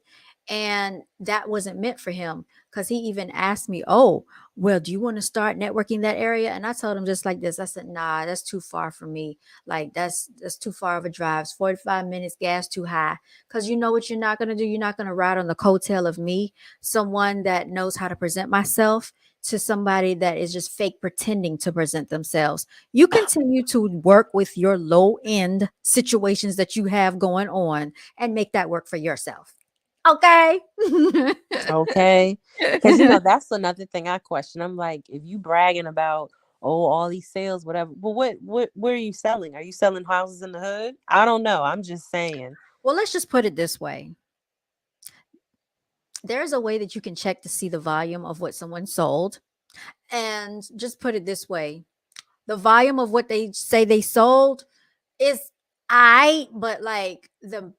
And that wasn't meant for him, because he even asked me, "Oh, well, do you want to start networking that area?" And I told him just like this. I said, "Nah, that's too far for me. Like that's too far of a drive. It's 45 minutes, gas too high." Because you know what you're not gonna do? You're not gonna ride on the coattail of me, someone that knows how to present myself, to somebody that is just fake pretending to present themselves. You continue to work with your low end situations that you have going on and make that work for yourself. Okay. Okay. Because, that's another thing I question. I'm like, if you bragging about, oh, all these sales, whatever, but what are you selling? Are you selling houses in the hood? I don't know. I'm just saying. Well, let's just put it this way. There's a way that you can check to see the volume of what someone sold. And just put it this way, the volume of what they say they sold is but like the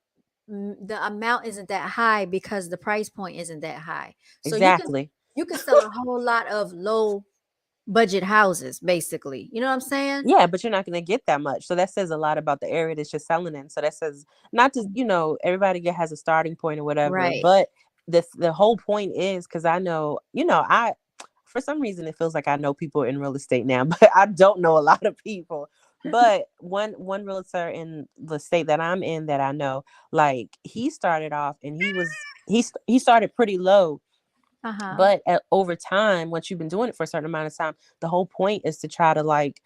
amount isn't that high because the price point isn't that high. So Exactly. you can sell a whole lot of low budget houses, basically. You know what I'm saying? Yeah, but you're not going to get that much. So that says a lot about the area that you're selling in. So that says not just, everybody has a starting point or whatever, Right. but the whole point is because I know, I for some reason it feels like I know people in real estate now, but I don't know a lot of people. But one realtor in the state that I'm in that I know, like he started off and he started pretty low, Uh-huh. but over time, once you've been doing it for a certain amount of time, the whole point is to try to like,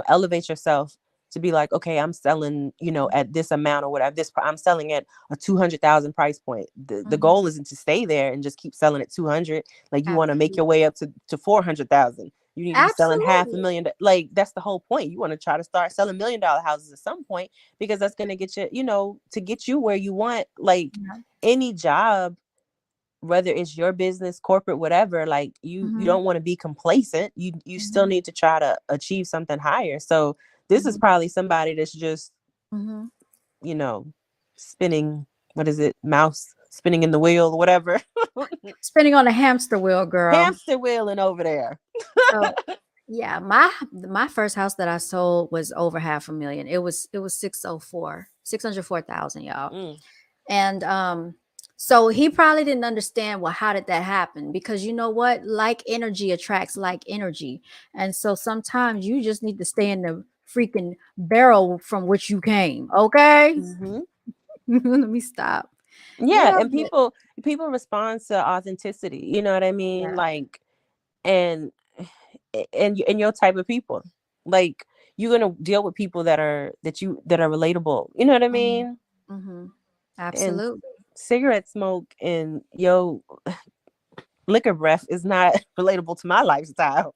elevate yourself to be like, okay, I'm selling, at this amount or whatever. I'm selling at a 200,000 price point. The Mhm. goal isn't to stay there and just keep selling at 200. Like you want to make your Absolutely. way up to 400,000. You need to be selling half a Absolutely. million. Like that's the whole point. You want to try to start selling $1 million houses at some point because that's going to get you, to get you where you want. Like Yeah. any job, whether it's your business, corporate, whatever, like you Mhm. don't want to be complacent. You still Mhm. need to try to achieve something higher. So this is Mhm. probably somebody that's just, Mhm. you know, spinning, what is it, mouse spinning in the wheel, whatever. Spinning on a hamster wheel, girl. Hamster wheeling over there. So yeah, my first house that I sold was over half a million. It was 604,000, y'all. Mm. And so he probably didn't understand, well, how did that happen? Because you know what? Like energy attracts like energy. And so sometimes you just need to stay in the freaking barrel from which you came. Okay. Hmm. Let me stop. Yeah, Yeah, and but people respond to authenticity, you know what I mean, yeah. like, and and your type of people, like you're gonna deal with people that are relatable, you know what I Mhm. mean. Mhm. And Absolutely. cigarette smoke and liquor breath is not relatable to my lifestyle.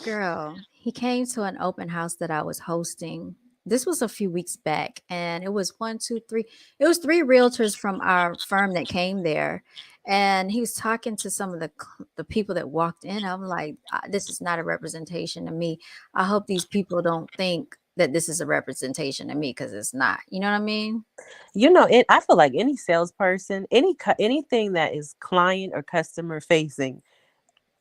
Girl, he came to an open house that I was hosting. This was a few weeks back, and it was one, two, three. It was three realtors from our firm that came there, and he was talking to some of the people that walked in. I'm like, this is not a representation of me. I hope these people don't think that this is a representation of me, because it's not. You know what I mean? I feel like any salesperson, anything that is client or customer facing,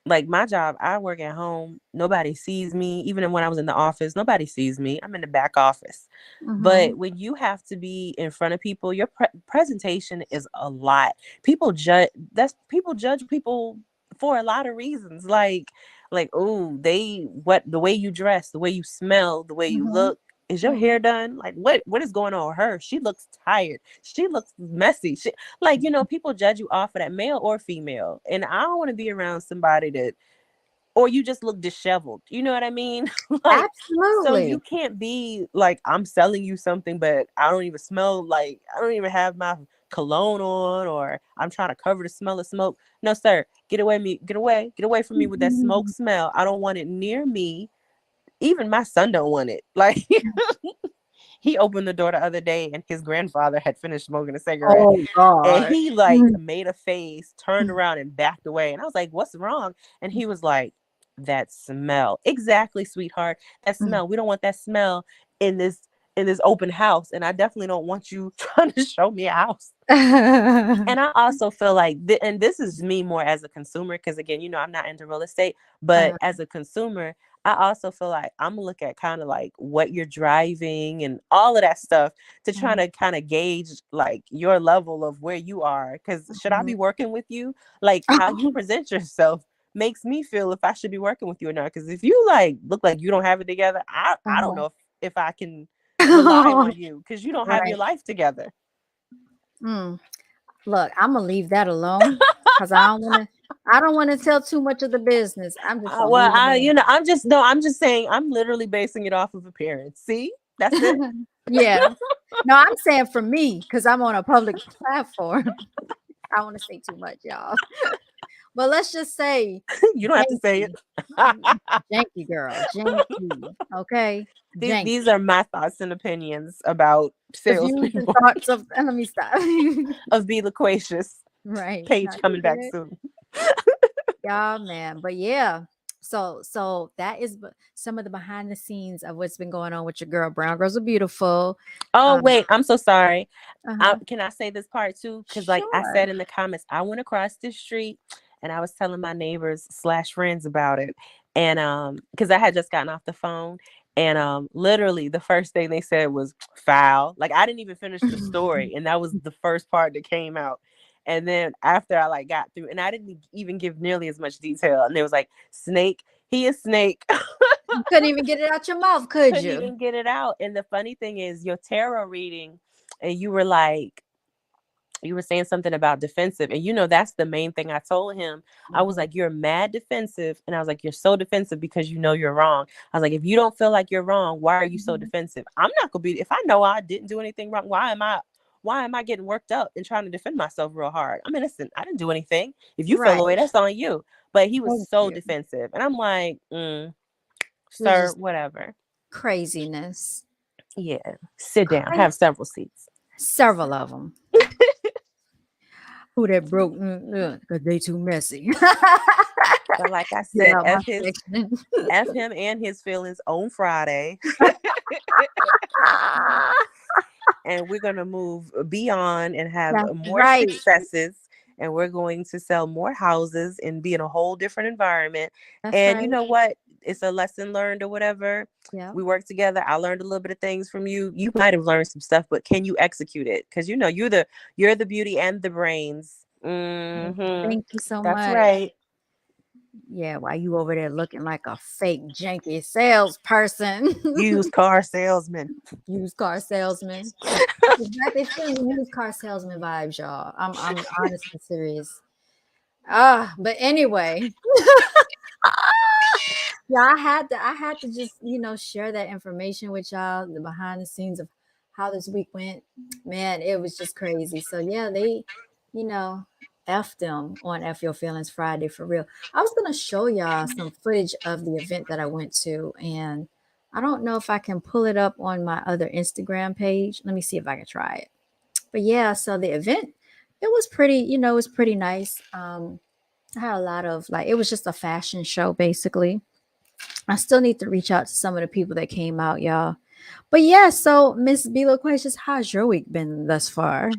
like my job, I work at home. Nobody sees me. Even when I was in the office, nobody sees me. I'm in the back office. Mm-hmm. But when you have to be in front of people, your presentation is a lot. People judge people for a lot of reasons. Like, oh, the way you dress, the way you smell, the way you Mm-hmm. look. Is your hair done? Like, what is going on with her? She looks tired. She looks messy. Like, people judge you off of that, male or female, and I don't want to be around somebody that, or you just look disheveled, you know what I mean? Like, so you Absolutely. can't be like, I'm selling you something but I don't even smell, like I don't even have my cologne on, or I'm trying to cover the smell of smoke. No sir, get away from me with that smoke smell. I don't want it near me. Even my son don't want it. Like, he opened the door the other day and his grandfather had finished smoking a cigarette, Oh and God. he like made a face, turned around and backed away. And I was like, what's wrong? And he was like, that smell. Exactly, sweetheart. That smell. We don't want that smell in this open house. And I definitely don't want you trying to show me a house. And I also feel like, and this is me more as a consumer, because again, I'm not into real estate, but as a consumer, I also feel like I'm gonna look at kind of like what you're driving and all of that stuff to try Mhm, to kind of gauge like your level of where you are. Because should I be mhm. working with you? Like how you present yourself makes me feel if I should be working with you or not. Because if you like look like you don't have it together, I don't Uh-huh. know if I can rely on you because you don't have Right. your life together. Mm. Look, I'm gonna leave that alone because I don't wanna tell too much of the business. I'm just gonna Well, leave it alone. you know, I'm just no, I'm just saying, I'm literally basing it off of appearance. See, that's it. Yeah. No, I'm saying for me because 'cause I'm on a public platform. I don't wanna say too much, y'all. But let's just say You don't have to say it. janky. Janky girl, janky, okay? These Janky. are my thoughts and opinions about The views and salespeople thoughts of let me stop. of Be Loquacious. Right. No, Page you coming back good. soon. Yeah, man. But yeah. So that is some of the behind the scenes of what's been going on with your girl. Brown girls are beautiful. Oh Um, wait, I'm so sorry. uh-huh. Can I say this part too? Because like I Sure. said in the comments, I went across this street and I was telling my neighbors slash friends about it, and because I had just gotten off the phone, and literally the first thing they said was foul. Like I didn't even finish the story, and that was the first part that came out. And then after I like got through, and I didn't even give nearly as much detail, and it was like snake. He is snake. You couldn't even get it out your mouth, could Couldn't you? even get it out. And the funny thing is, your tarot reading, and you were like, you were saying something about defensive. And you know, that's the main thing I told him. I was Mhm. like, you're mad defensive. And I was like, you're so defensive because you know you're wrong. I was like, if you don't feel like you're wrong, why are you so Mhm. defensive? I'm not gonna be if I know I didn't do anything wrong, why am I getting worked up and trying to defend myself real hard? I'm innocent. I didn't do anything. If you feel Right. away, that's on you. But he was Thank so you. defensive. And I'm like, It's sir, just whatever. craziness. Yeah. Sit down. Crazy. Have several seats. Several of them. Who that broke? Because they too messy. But like I Get said, out my section. F him and his feelings on Friday. And we're gonna move beyond and have That's more right. successes. And we're going to sell more houses and be in a whole different environment. That's And you right. know what? It's a lesson learned or whatever. Yeah. We work together. I learned a little bit of things from you. You might have learned some stuff, but can you execute it? Because you know you're the beauty and the brains. Thank you so That's much. right. Yeah, why you over there looking like a fake janky salesperson? Used car salesman. Used car salesman. Exactly. It's giving me used car salesman vibes, y'all. I'm honestly serious. But anyway, yeah, I had to just, share that information with y'all, the behind the scenes of how this week went. Man, it was just crazy. So yeah, they, you know, F them on F Your Feelings Friday for real. I was gonna show y'all some footage of the event that I went to, and I don't know if I can pull it up on my other Instagram page. Let me see if I can try it. But yeah, so the event, it was pretty, it was pretty nice. I had a lot of like, it was just a fashion show basically. I still need to reach out to some of the people that came out, y'all. But yeah, so Miss B Loquacious, how's your week been thus far?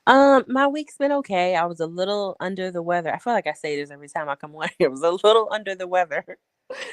My week's been okay. I was a little under the weather. I feel like I say this every time I come on here. I was a little under the weather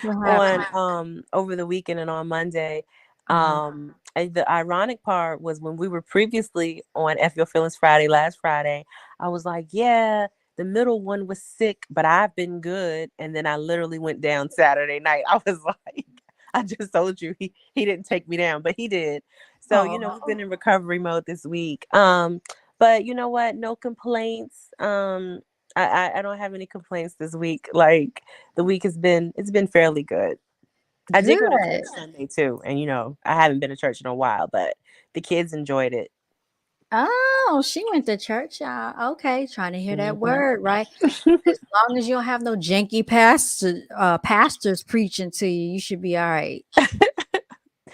What on happened? over the weekend and on Monday. Uh-huh. And the ironic part was when we were previously on F Your Feelings Friday last Friday, I was like, yeah, the middle one was sick, but I've been good. And then I literally went down Saturday night. I was like, I just told you he didn't take me down, but he did. So, you know, we've Oh, been in recovery mode this week. But you know what? No complaints. I don't have any complaints this week. Like the week it's been fairly good. I did go to church good. Sunday too, and you know I haven't been to church in a while, but the kids enjoyed it. Oh, she went to church, y'all. Okay, trying to hear that Hmm. word, right? As long as you don't have no janky pastors preaching to you, you should be all right.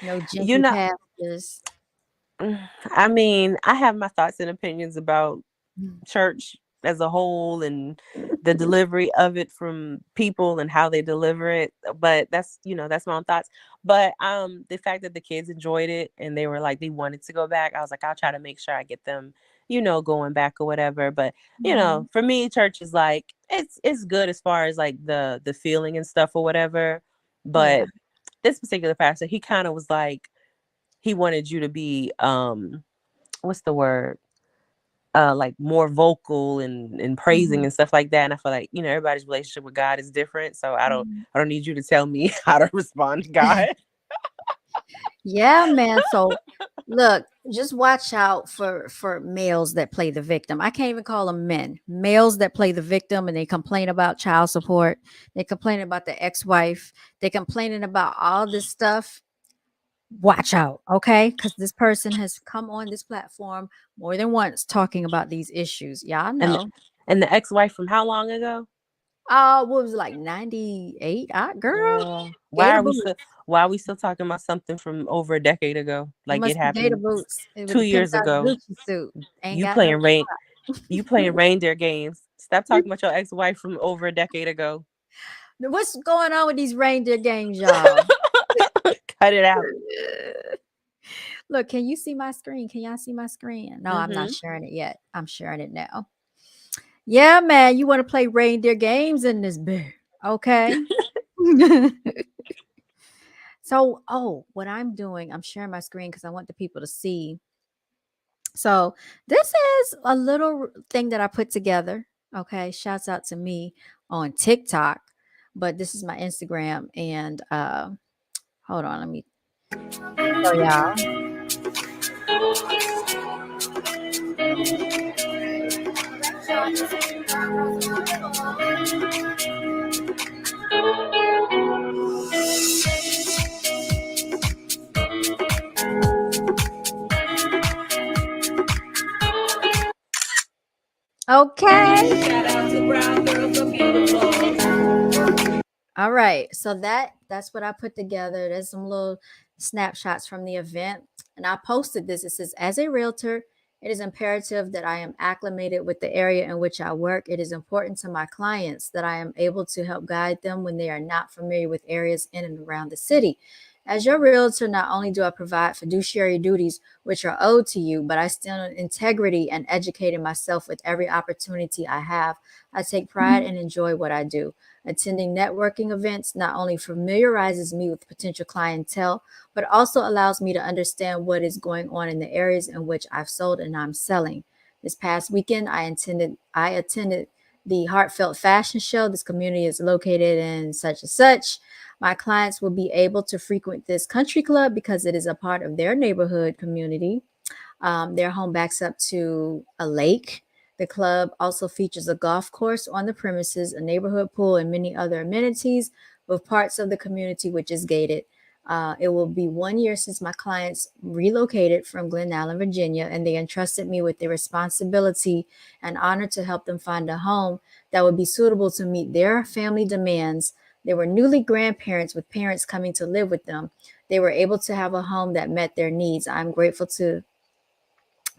No You janky know, pastors. I mean, I have my thoughts and opinions about Mm. church as a whole and the delivery of it from people and how they deliver it, but that's my own thoughts. But the fact that the kids enjoyed it and they were like they wanted to go back, I was like I'll try to make sure I get them going back or whatever. But Mhm. for me church is like it's good as far as like the feeling and stuff or whatever, Yeah. But this particular pastor, he kind of was like, he wanted you to be what's the word, like more vocal and praising Mhm. and stuff like that. And I feel like, everybody's relationship with God is different, so I don't Mhm. I don't need you to tell me how to respond to God. Yeah, man. So look, just watch out for males that play the victim. I can't even call them men. Males that play the victim and they complain about child support. They complain about the ex-wife. They complaining about all this stuff. Watch out, okay? Because this person has come on this platform more than once talking about these issues. Y'all and know. and the ex-wife from how long ago? What was it, like 98? Girl, Girl, Gator boots. why are we still talking about something from over a decade ago? It Like it must be Gator happened boots with two the pimped years out ago. Gucci suit. Ain't You got no playing rain you playing reindeer games. Stop talking about your ex-wife from over a decade ago. What's going on with these reindeer games, y'all? Cut it out. Look, can you see my screen? Can y'all see my screen? No, I'm not Mm-hmm. sharing it yet. I'm sharing it now. Yeah, man, you want to play reindeer games in this bear. Okay. So, what I'm doing, I'm sharing my screen because I want the people to see. So, this is a little thing that I put together. Okay. Shouts out to me on TikTok, but this is my Instagram. And hold on, let me show y'all. Okay. Shout out to brown girls are beautiful. All right. So that's what I put together. There's some little snapshots from the event. And I posted this. It says, as a realtor, it is imperative that I am acclimated with the area in which I work. It is important to my clients that I am able to help guide them when they are not familiar with areas in and around the city. As your realtor, not only do I provide fiduciary duties which are owed to you, but I stand on integrity and educating myself with every opportunity I have. I take pride and enjoy what I do. Attending networking events not only familiarizes me with potential clientele, but also allows me to understand what is going on in the areas in which I've sold and I'm selling. This past weekend, I attended the Heartfelt Fashion Show. This community is located in such and such. My clients will be able to frequent this country club because it is a part of their neighborhood community. Their home backs up to a lake. The club also features a golf course on the premises, a neighborhood pool, and many other amenities with parts of the community which is gated. It will be 1 year since my clients relocated from Glen Allen, Virginia, and they entrusted me with the responsibility and honor to help them find a home that would be suitable to meet their family demands. They were newly grandparents with parents coming to live with them. They were able to have a home that met their needs. I'm grateful to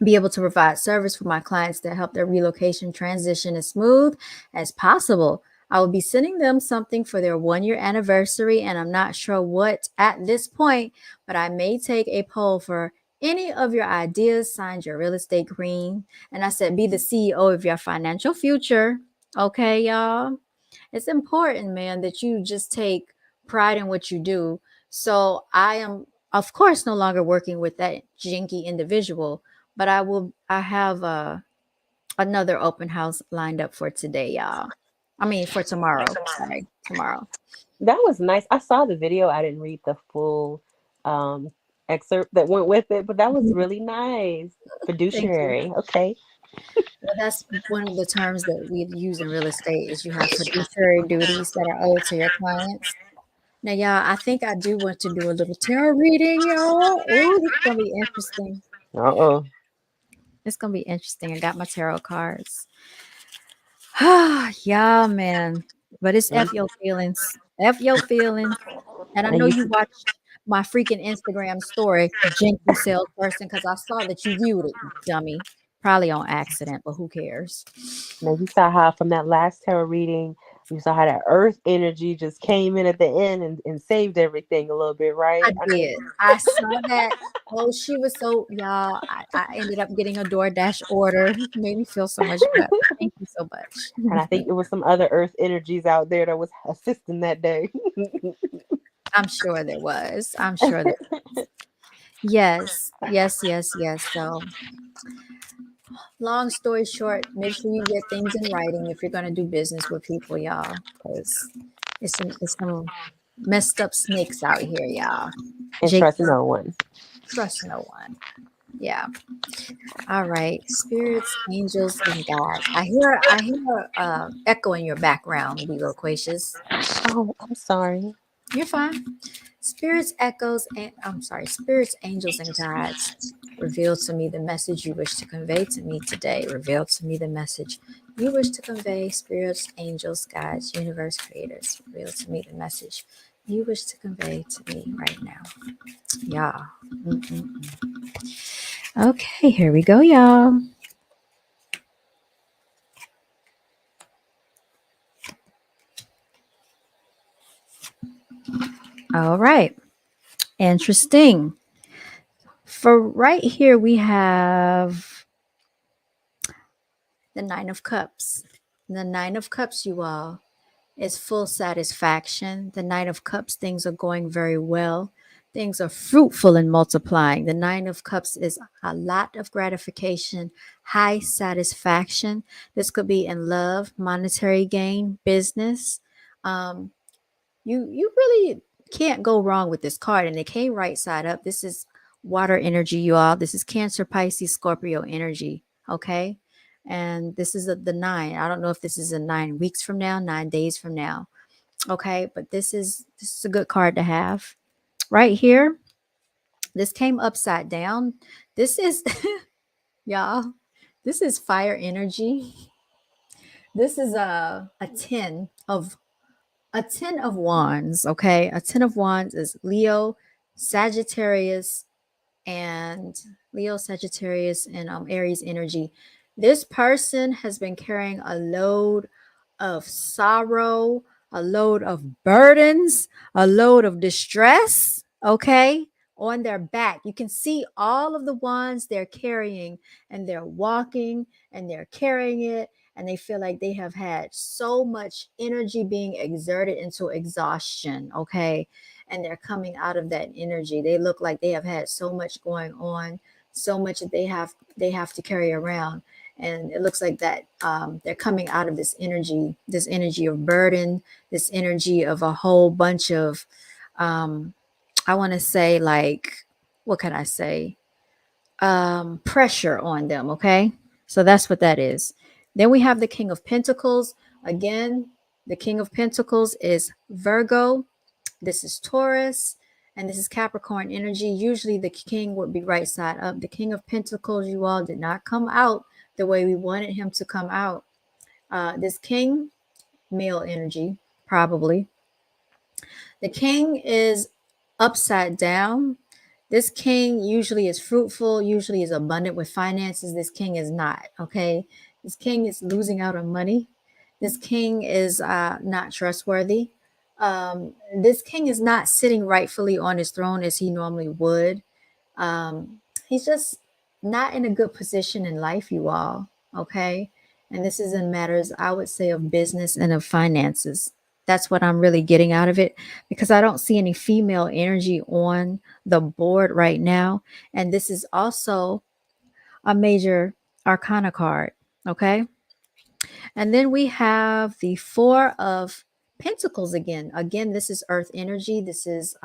be able to provide service for my clients that help their relocation transition as smooth as possible. I will be sending them something for their 1 year anniversary, and I'm not sure what at this point, but I may take a poll for any of your ideas. Signed, your real estate queen. And I said, be the CEO of your financial future. Okay, y'all. It's important, man, that you just take pride in what you do. So I am, of course, no longer working with that jinky individual, but I have another open house lined up for today, y'all. I mean, for tomorrow. Sorry, tomorrow. That was nice. I saw the video. I didn't read the full um excerpt that went with it, but that was really nice. Thank you. Fiduciary. Okay. Well, that's one of the terms that we use in real estate is you have fiduciary duties that are owed to your clients. Now, y'all, I think I do want to do a little tarot reading, y'all. Oh, this is gonna be interesting. Uh-oh. It's gonna be interesting. I got my tarot cards. Yeah, man. But it's And F your feelings. F your feelings. And I know you you watched my freaking Instagram story, Jinky Salesperson, because I saw that you viewed it, dummy. Probably on accident, but who cares? you saw how from that last tarot reading, you saw how that earth energy just came in at the end and saved everything a little bit, I right? I know. did. I saw that. Oh, she was so, y'all. I ended up getting a DoorDash order. Made me feel so much better. Thank you so And I much. think it was some other earth energies out there that was assisting that day. I'm sure there was. I'm sure there. Yes, yes, yes, yes. So, long story short, make sure you get things in writing if you're going to do business with people, y'all, because it's some messed up snakes out here, y'all. And Jake, trust no one. trust no one. Yeah. All right. Spirits, angels, and gods. I hear echo in your background, be loquacious. Oh, I'm sorry. You're fine. Spirits, echoes, and I'm sorry, spirits, angels, and gods. Reveal to me the message you wish to convey to me today. Reveal to me the message you wish to convey. Spirits, angels, gods, universe creators. Reveal to me the message you wish to convey to me right now. Yeah. Mm-mm. Okay, here we go, y'all. All right. Interesting. For right here, we have the Nine of Cups. The Nine of Cups, you all, is full satisfaction. The Nine of Cups, things are going very well. Things are fruitful and multiplying. The Nine of Cups is a lot of gratification, high satisfaction. This could be in love, monetary gain, business. Um, you really can't go wrong with this card, and it came right side up. This is water energy, you all. This is Cancer, Pisces, Scorpio energy. Okay, and this is the nine. I don't know if this is a 9 weeks from now, 9 days from now. Okay, but this is a good card to have right here. This came upside down. This is y'all. This is fire energy. This is a 10 of wands. Okay, a 10 of wands is Leo, Sagittarius, and Aries energy. This person has been carrying a load of sorrow, a load of burdens, a load of distress, okay, on their back. You can see all of the wands they're carrying, and they're walking and they're carrying it, and they feel like they have had so much energy being exerted into exhaustion, okay? And they're coming out of that energy. They look like they have had so much going on, so much that they have to carry around, and it looks like that they're coming out of this energy of burden, this energy of a whole bunch of um, I want to say, like, what can I say, pressure on them. Okay, so that's what that is. Then we have the King of Pentacles. Again, the King of Pentacles is Virgo, this is Taurus, and this is Capricorn energy. Usually the king would be right side up. The King of Pentacles, you all, did not come out the way we wanted him to come out. This king, male energy, probably. The king is upside down. This king usually is fruitful, usually is abundant with finances. This king is not, okay? This king is losing out on money. This king is not trustworthy. This king is not sitting rightfully on his throne as he normally would. He's just not in a good position in life, you all, okay? And this is in matters, I would say, of business and of finances. That's what I'm really getting out of it, because I don't see any female energy on the board right now. And this is also a major arcana card, okay? And then we have the Four of Pentacles again. Again, this is earth energy. This is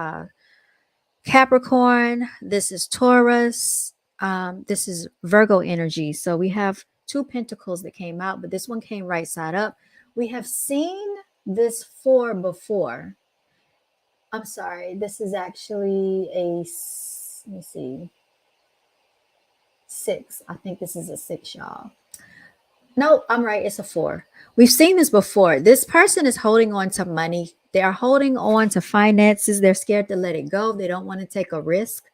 Capricorn. This is Taurus. This is Virgo energy. So we have two pentacles that came out, but this one came right side up. We have seen this four before. I'm sorry. This is actually let me see, six. I think this is a six, y'all. No, I'm right. It's a four. We've seen this before. This person is holding on to money. They are holding on to finances. They're scared to let it go. They don't want to take a risk.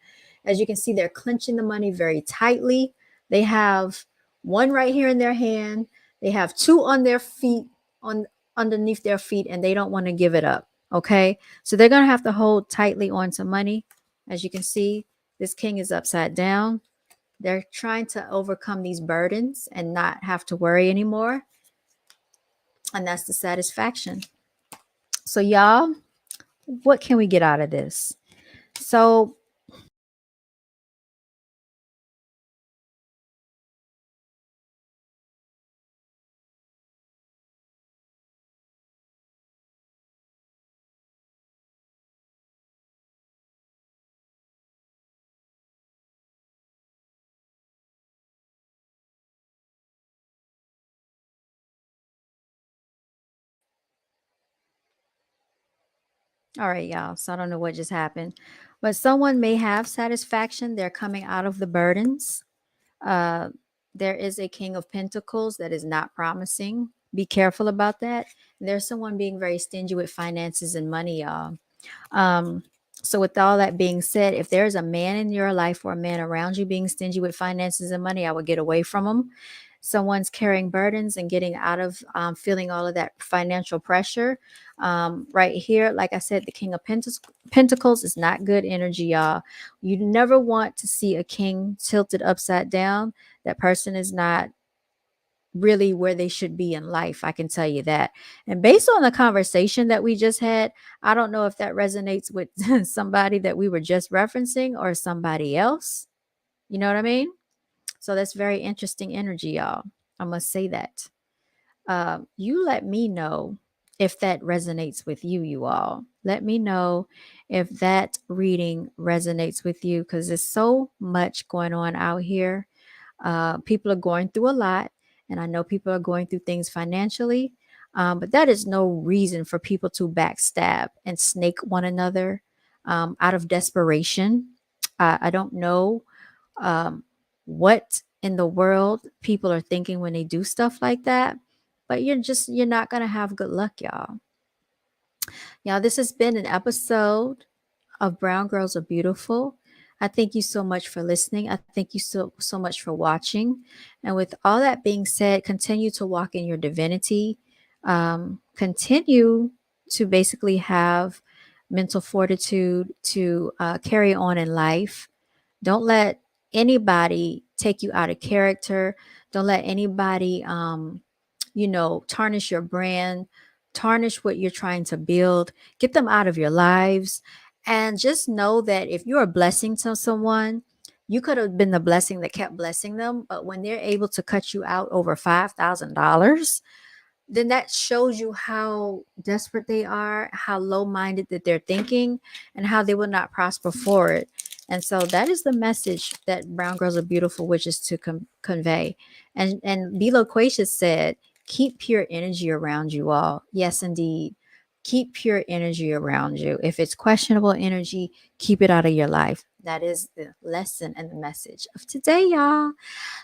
As you can see, they're clenching the money very tightly. They have one right here in their hand. They have two on their feet, on underneath their feet, and they don't want to give it up. Okay. So they're going to have to hold tightly onto money. As you can see, this king is upside down. They're trying to overcome these burdens and not have to worry anymore. And that's the satisfaction. So, y'all, What can we get out of this? So, all right, y'all. So I don't know what just happened, but someone may have satisfaction. They're coming out of the burdens. Uh, there is a King of Pentacles that is not promising. Be careful about that. There's someone being very stingy with finances and money, y'all. Um, so, with all that being said, if there's a man in your life or a man around you being stingy with finances and money, I would get away from them. Someone's carrying burdens and getting out of feeling all of that financial pressure. Right here, like I said, the King of Pentacles is not good energy, y'all. You never want to see a king tilted upside down. That person is not really where they should be in life. I can tell you that. And based on the conversation that we just had, I don't know if that resonates with somebody that we were just referencing or somebody else. You know what I mean? So that's very interesting energy, y'all. I must say that. You let me know if that resonates with you, you all. Let me know if that reading resonates with you because there's so much going on out here. People are going through a lot, and I know people are going through things financially, but that is no reason for people to backstab and snake one another out of desperation. I don't know um, what in the world people are thinking when they do stuff like that, but you're not gonna have good luck, y'all. Y'all, this has been an episode of Brown Girls Are Beautiful. I thank you so much for listening. I thank you so much for watching. And with all that being said, continue to walk in your divinity. Continue to basically have mental fortitude to carry on in life. Don't let anybody take you out of character. Don't let anybody tarnish your brand, tarnish what you're trying to build, get them out of your lives. And just know that if you're a blessing to someone, you could have been the blessing that kept blessing them. But when they're able to cut you out over $5,000, then that shows you how desperate they are, how low minded that they're thinking, and how they will not prosper for it. And so that is the message that Brown Girls Are Beautiful wishes to convey. And Be Loquacious said, keep pure energy around you all. Yes, indeed. Keep pure energy around you. If it's questionable energy, keep it out of your life. That is the lesson and the message of today, y'all.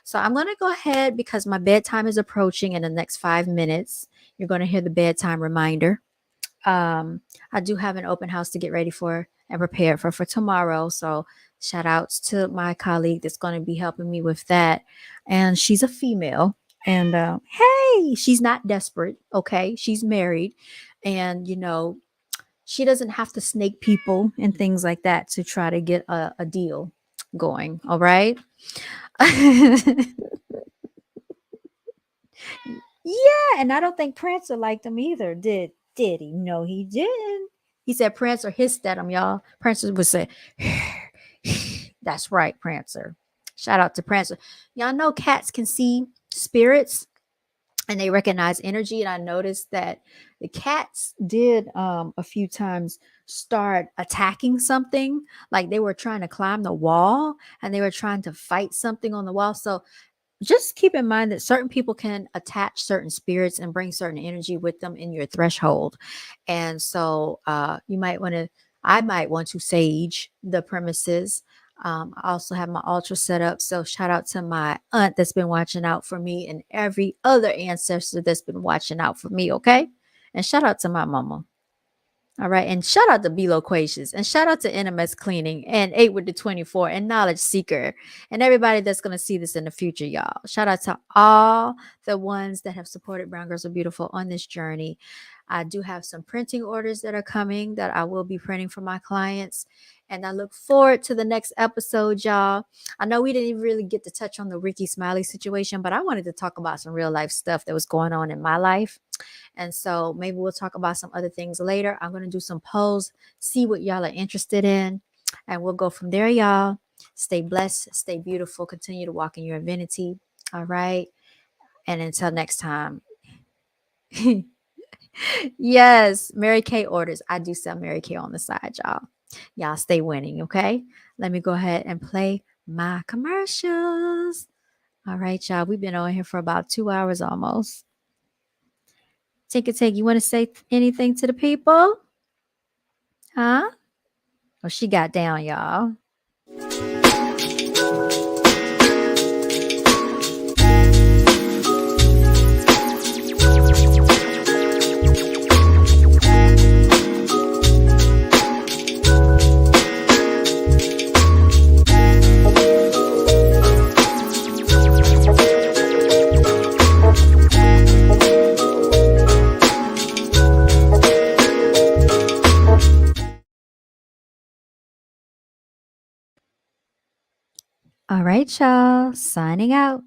So I'm going to go ahead because my bedtime is approaching in the next 5 minutes. You're going to hear the bedtime reminder. I do have an open house to get ready for and prepare for tomorrow. So shout outs to my colleague that's going to be helping me with that. And she's a female. And hey, she's not desperate. Okay. She's married. And, she doesn't have to snake people and things like that to try to get a deal going. All right. Yeah, and I don't think Prancer liked him either. Did he? No, he didn't. He said Prancer hissed at him, y'all. Prancer would say, "That's right, Prancer." Shout out to Prancer. Y'all know cats can see spirits and they recognize energy. And I noticed that the cats did a few times start attacking something, like they were trying to climb the wall and they were trying to fight something on the wall. So just keep in mind that certain people can attach certain spirits and bring certain energy with them in your threshold. And so I might want to sage the premises. I also have my altar set up. So shout out to my aunt that's been watching out for me and every other ancestor that's been watching out for me. Okay. And shout out to my mama. All right. And shout out to Be Loquacious and shout out to NMS Cleaning and 8 with the 24 and Knowledge Seeker and everybody that's going to see this in the future, y'all. Shout out to all the ones that have supported Brown Girls Are Beautiful on this journey. I do have some printing orders that are coming that I will be printing for my clients. And I look forward to the next episode, y'all. I know we didn't even really get to touch on the Ricky Smiley situation, but I wanted to talk about some real life stuff that was going on in my life. And so maybe we'll talk about some other things later. I'm going to do some polls, see what y'all are interested in, and we'll go from there, y'all. Stay blessed, stay beautiful, continue to walk in your divinity. All right. And until next time. Yes, Mary Kay orders. I do sell Mary Kay on the side, y'all. Y'all stay winning, okay? Let me go ahead and play my commercials. All right, y'all. We've been on here for about 2 hours almost. Take. You want to say anything to the people? Huh? Oh, she got down, y'all. All right, y'all. Signing out.